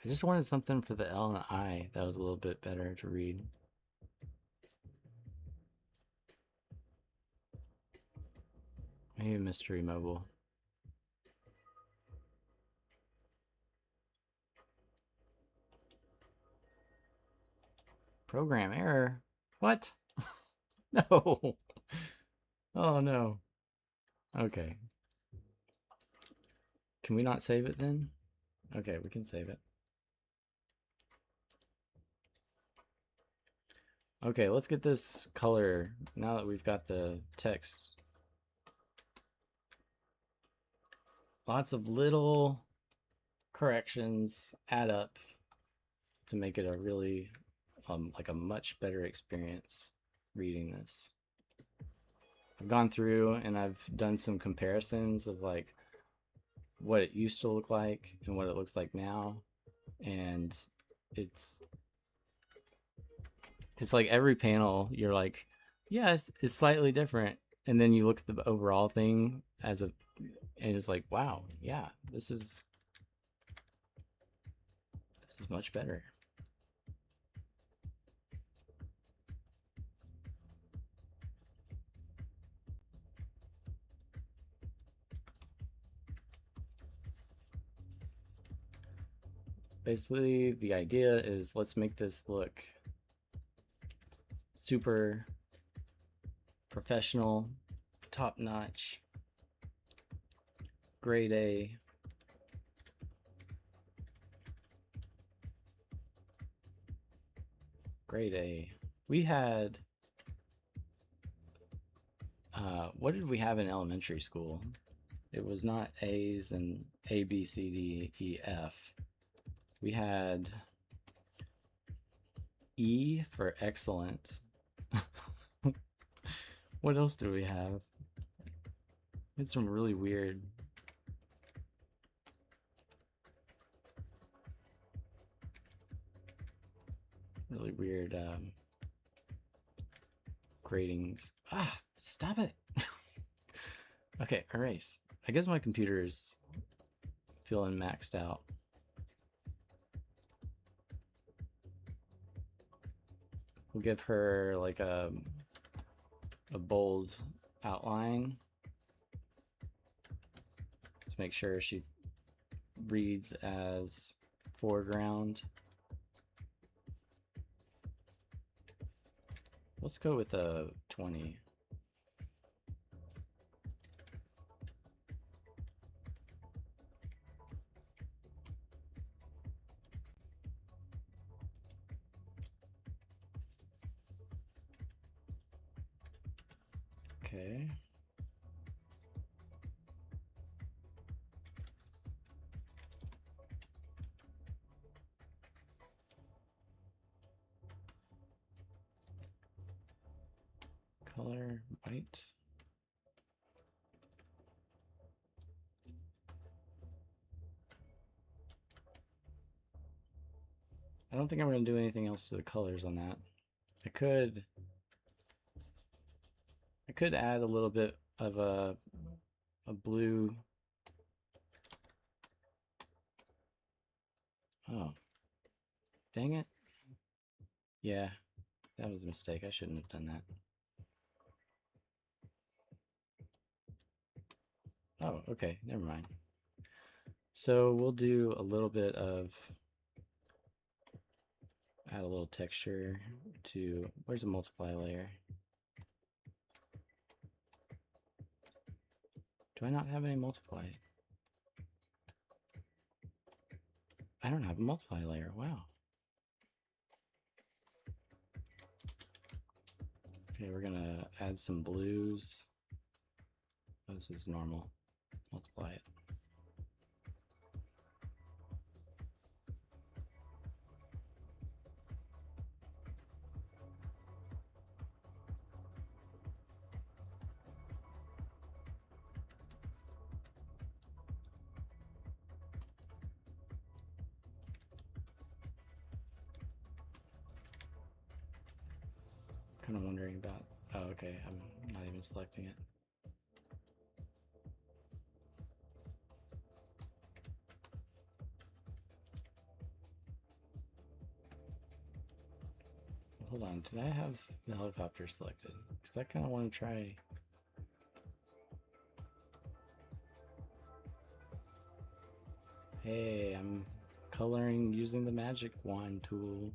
I just wanted something for the L and the I that was a little bit better to read. Maybe Mystery Mobile. Program error? What? No. Oh no. Okay. Can we not save it then? Okay, we can save it. Okay, let's get this color now that we've got the text. Lots of little corrections add up to make it a really like a much better experience reading this. I've gone through and I've done some comparisons of like what it used to look like and what it looks like now, and it's like every panel you're like, yes, it's slightly different, and then you look at the overall thing as a and it's like, wow, yeah, this is much better. Basically, the idea is let's make this look super professional, top-notch, grade A. Grade A. We had, what did we have in elementary school? It was not A's and A, B, C, D, E, F. We had E for excellent. What else do we have? It's some really weird. Really weird gradings. Ah, stop it. Okay, erase. I guess my computer is feeling maxed out. We'll give her like a bold outline to make sure she reads as foreground. Let's go with a 20. Okay. Color white. I don't think I'm going to do anything else to the colors on that. I could add a little bit of a blue. Oh, dang it. Yeah, that was a mistake. I shouldn't have done that. Oh, okay, never mind. So we'll do a little bit of, add a little texture to, where's the multiply layer? Do I not have any multiply? I don't have a multiply layer, wow. Okay, we're gonna add some blues. Oh, this is normal. Multiply it. Kind of wondering about, oh, okay, I'm not even selecting it. hold on. Did I have the helicopter selected? Because I kind of want to try. Hey, I'm coloring using the magic wand tool.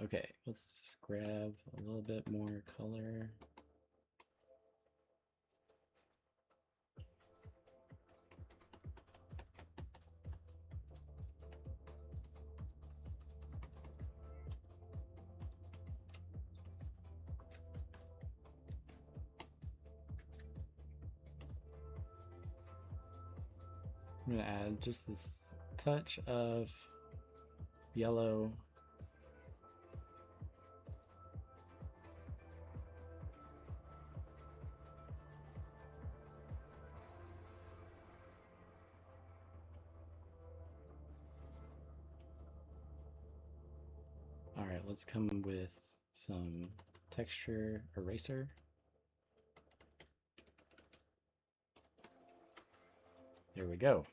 Okay, let's grab a little bit more color. I'm gonna add just this touch of yellow. All right, let's come with some texture eraser. There we go.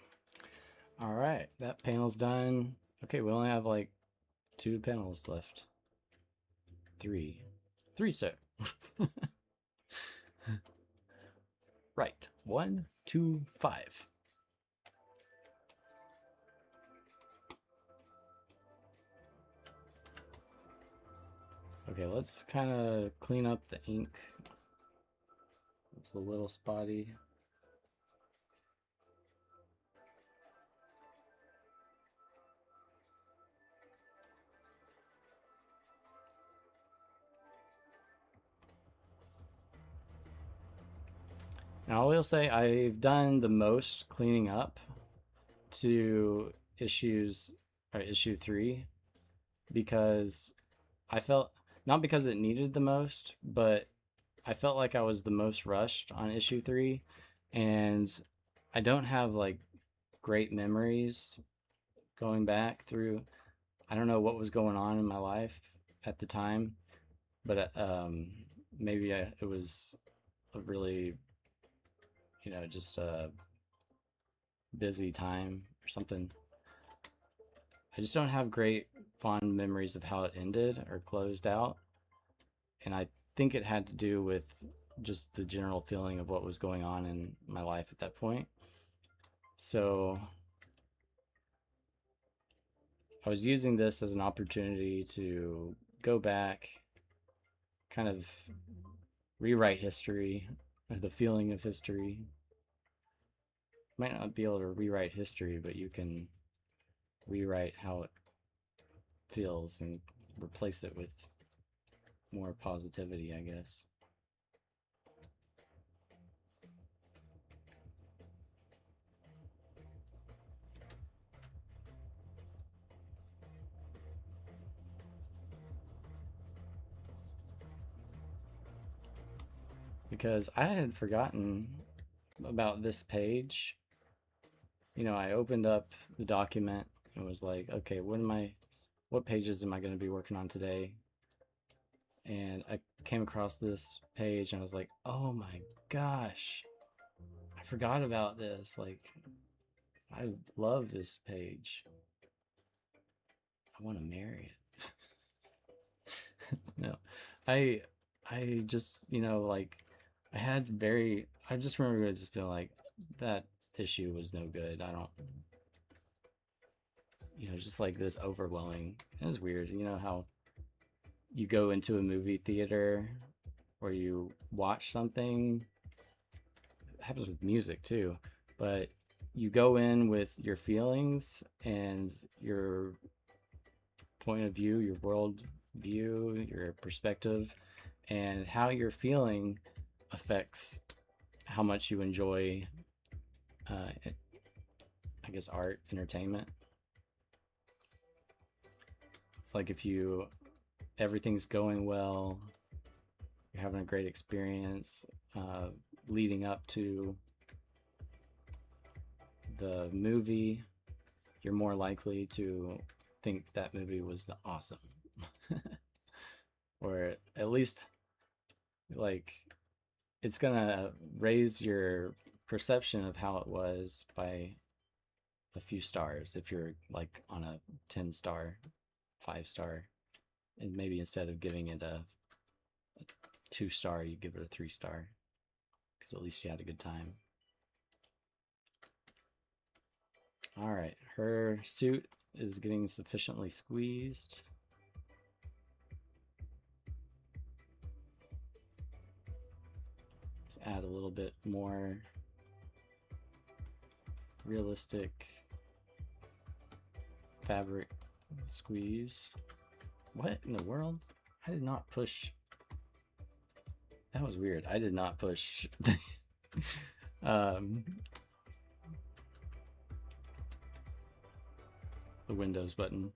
All right, that panel's done. Okay, we only have like 2 panels left. 3. 3, so. Right. 1, 2, 5. Okay, let's kind of clean up the ink. It's a little spotty. Now, I will say I've done the most cleaning up to issue 3 because I felt, not because it needed the most, but I felt like I was the most rushed on issue 3, and I don't have like great memories going back through. I don't know what was going on in my life at the time, but maybe it was a really, just a busy time or something. I just don't have great fond memories of how it ended or closed out, and I think it had to do with just the general feeling of what was going on in my life at that point. So I was using this as an opportunity to go back, kind of rewrite history, or the feeling of history. Might not be able to rewrite history, but you can rewrite how it feels and replace it with more positivity, I guess. Because I had forgotten about this page. I opened up the document and was like, okay, what pages am I going to be working on today? And I came across this page and I was like, oh my gosh, I forgot about this. Like, I love this page. I want to marry it. No, I just, like, I just remember just feeling like that issue was no good. I don't, just like this overwhelming. It was weird. You know how you go into a movie theater or you watch something, it happens with music too, but you go in with your feelings and your point of view, your world view, your perspective, and how you're feeling affects how much you enjoy, I guess, art, entertainment. It's like if everything's going well, you're having a great experience leading up to the movie, you're more likely to think that movie was awesome. Or at least, like, it's gonna raise your perception of how it was by a few stars if you're like on a 10-star 5-star, and maybe instead of giving it a 2-star, you give it a 3-star, because at least you had a good time. All right, her suit is getting sufficiently squeezed. Let's add a little bit more realistic fabric squeeze. What in the world? I did not push. That was weird. I did not push the Windows button.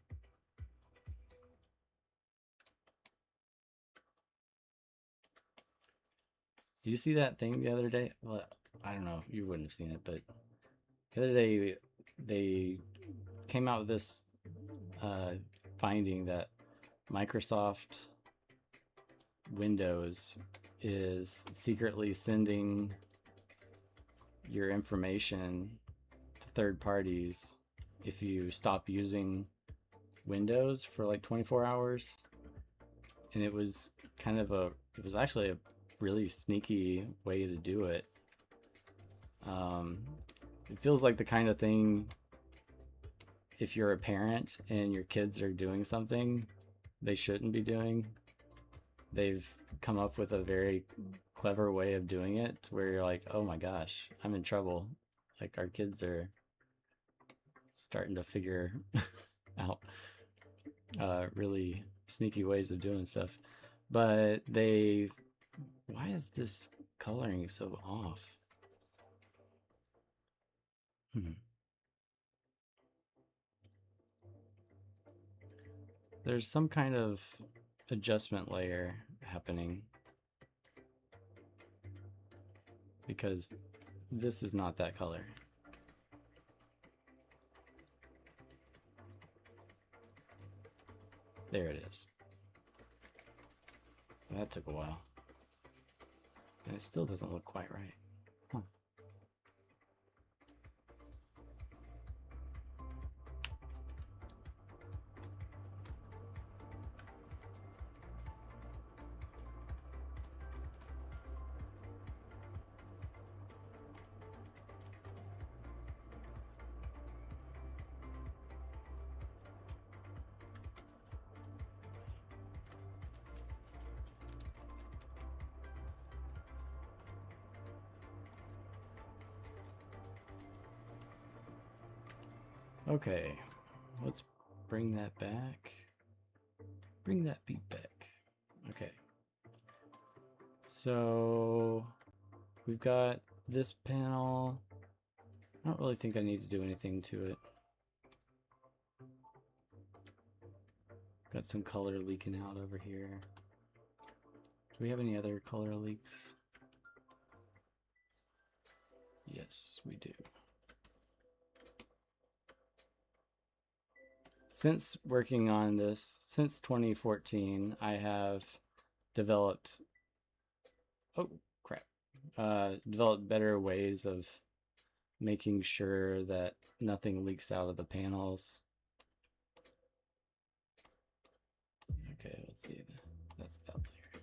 Did you see that thing the other day? Well, I don't know. You wouldn't have seen it, but the other day they came out with this finding that Microsoft Windows is secretly sending your information to third parties if you stop using Windows for like 24 hours. And it was kind of it was actually a really sneaky way to do it. It feels like the kind of thing, if you're a parent and your kids are doing something they shouldn't be doing, they've come up with a very clever way of doing it where you're like, oh my gosh, I'm in trouble. Like, our kids are starting to figure out really sneaky ways of doing stuff. But why is this coloring so off? There's some kind of adjustment layer happening, because this is not that color. There it is. That took a while. And it still doesn't look quite right. Huh. Okay, let's bring that back. Bring that beat back. Okay. So we've got this panel. I don't really think I need to do anything to it. Got some color leaking out over here. Do we have any other color leaks? Yes, we do. Since working on this, since 2014, I have developed, developed better ways of making sure that nothing leaks out of the panels. Okay, let's see, that's that layer.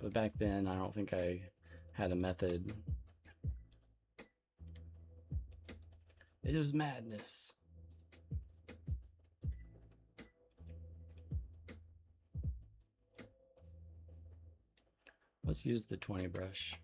But back then, I don't think I had a method. It was madness. Let's use the 20 brush.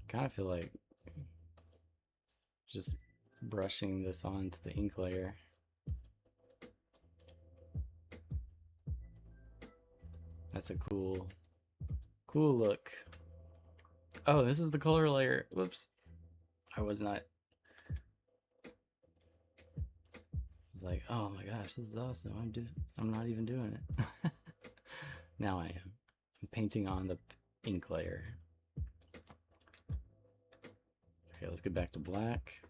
Kind of feel like just brushing this onto the ink layer. That's a cool look. Oh, this is the color layer. Whoops. I was not. I was like, oh my gosh, this is awesome. I'm not even doing it. Now I am. I'm painting on the ink layer. let's get back to black.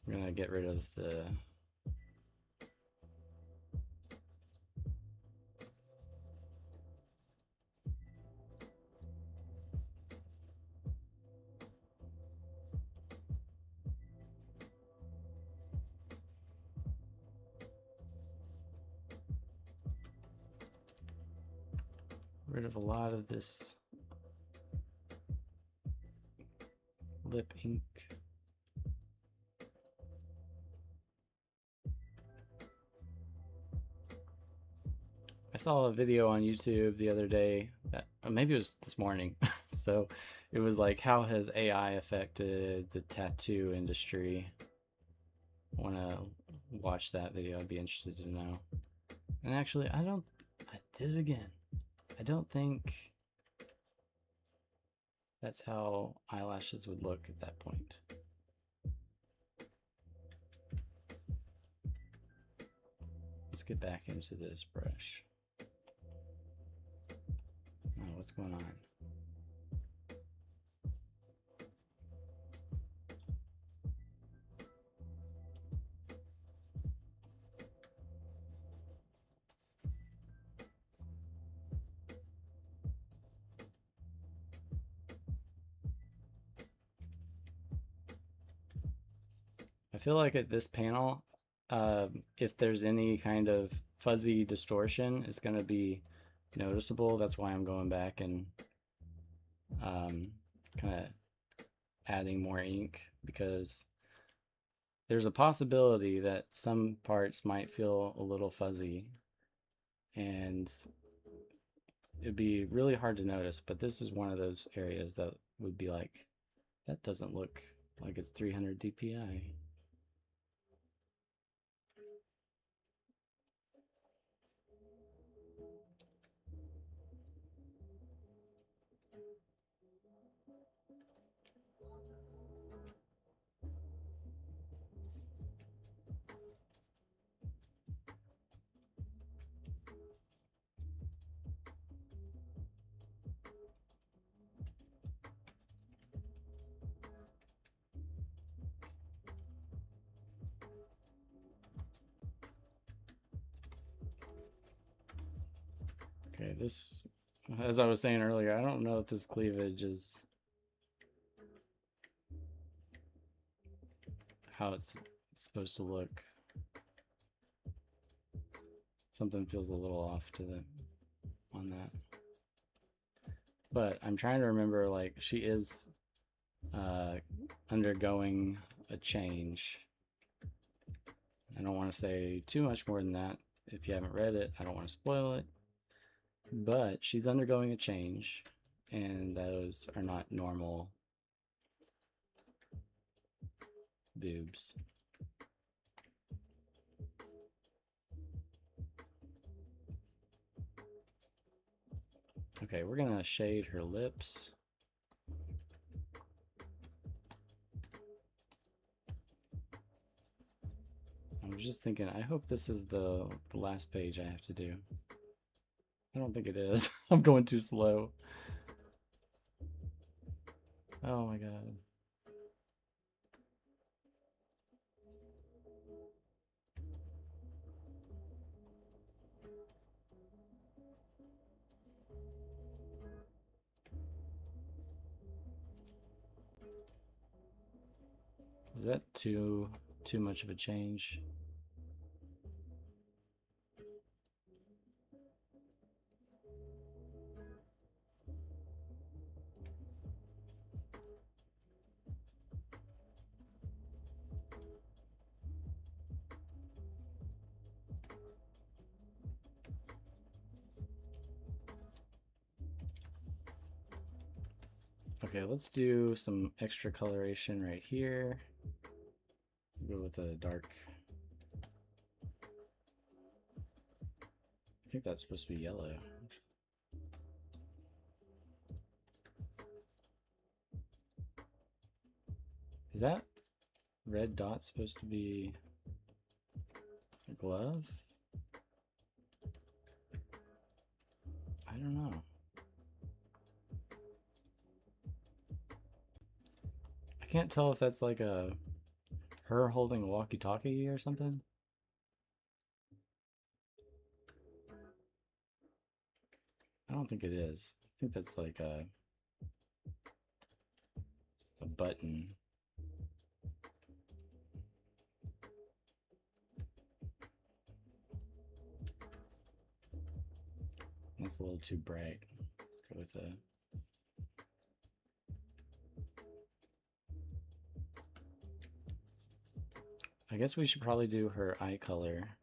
We're gonna get rid of the a lot of this lip ink. I saw a video on YouTube the other day, that, or maybe it was this morning. So it was like, how has AI affected the tattoo industry? I want to watch that video. I'd be interested to know. And actually, I did it again. I don't think that's how eyelashes would look at that point. Let's get back into this brush. Oh, what's going on? I feel like at this panel, if there's any kind of fuzzy distortion, it's going to be noticeable. That's why I'm going back and kind of adding more ink, because there's a possibility that some parts might feel a little fuzzy and it'd be really hard to notice, but this is one of those areas that would be like, that doesn't look like it's 300 DPI. Okay, this, as I was saying earlier, I don't know if this cleavage is how it's supposed to look. Something feels a little off to the on that. But I'm trying to remember, like, she is undergoing a change. I don't want to say too much more than that. If you haven't read it, I don't want to spoil it. But she's undergoing a change, and those are not normal boobs. Okay, we're gonna shade her lips. I was just thinking, I hope this is the last page I have to do. I don't think it is. I'm going too slow. Oh my god. Is that too much of a change? Okay, let's do some extra coloration right here. Go with a dark. I think that's supposed to be yellow. Is that red dot supposed to be a glove? I don't know. I can't tell if that's like her holding a walkie-talkie or something. I don't think it is. I think that's like a button. That's a little too bright. Let's go with a... I guess we should probably do her eye color.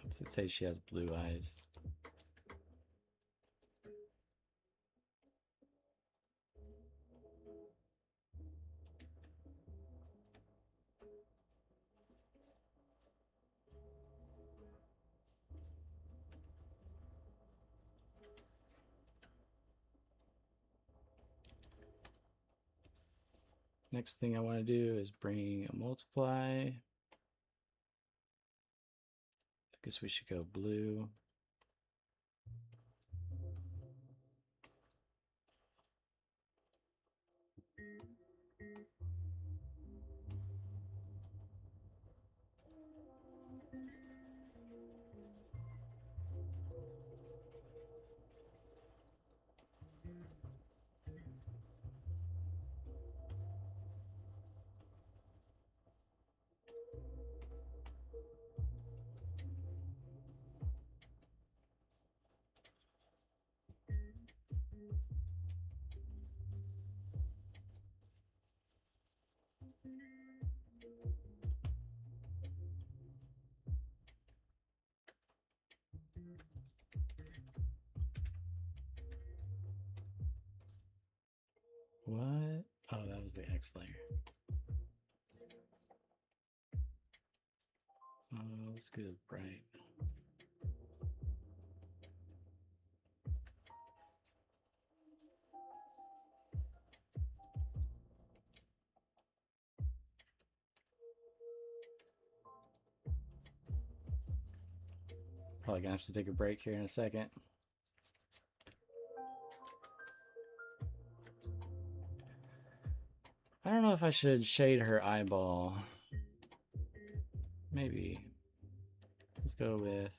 Let's say she has blue eyes. Next thing I want to do is bring a multiply. I guess we should go blue. What? Oh, that was the X layer. Let's go to bright. Probably gonna have to take a break here in a second. I don't know if I should shade her eyeball. Maybe. Let's go with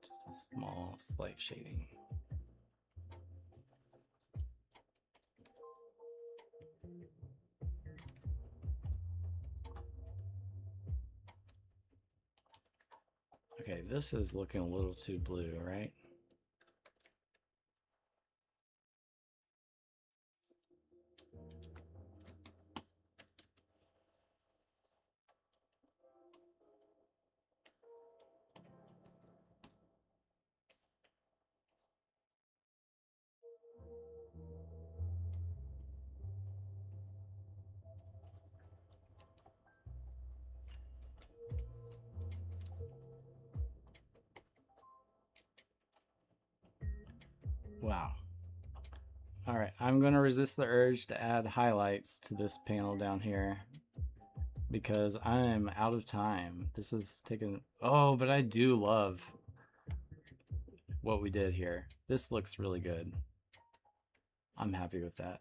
just a small, slight shading. Okay, this is looking a little too blue, right? Wow. All right, I'm going to resist the urge to add highlights to this panel down here because I'm out of time. This is taking... Oh, but I do love what we did here. This looks really good. I'm happy with that.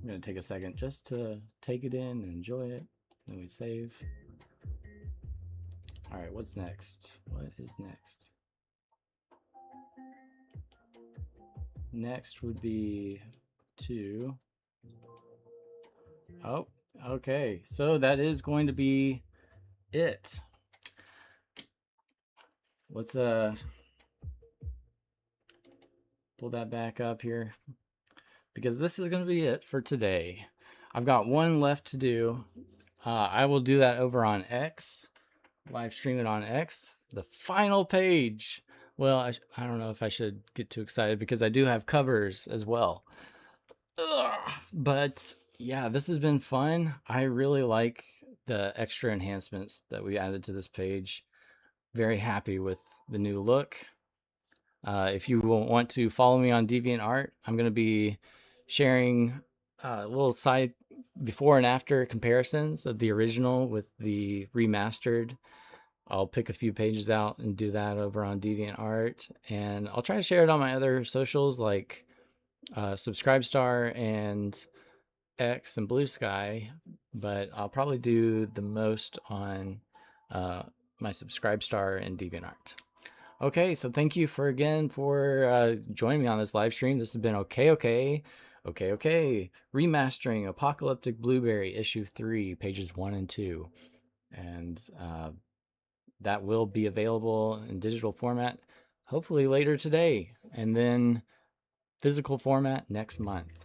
I'm going to take a second just to take it in and enjoy it. Then we save. All right, what's next? What is next? Next would be to... Oh, okay. So that is going to be it. Let's pull that back up here because this is going to be it for today. I've got one left to do. I will do that over on X, live stream it on X. The final page. Well, I don't know if I should get too excited because I do have covers as well. But yeah, this has been fun. I really like the extra enhancements that we added to this page. Very happy with the new look. If you want to follow me on DeviantArt, I'm going to be sharing little side before and after comparisons of the original with the remastered I'll pick a few pages out and do that over on DeviantArt, and I'll try to share it on my other socials like Subscribestar and X and Blue Sky, but I'll probably do the most on my Subscribestar and DeviantArt. Okay, so thank you again for joining me on this live stream. This has been okay, remastering Apocalyptic Blueberry issue 3, pages 1 and 2, and that will be available in digital format hopefully later today, and then physical format next month.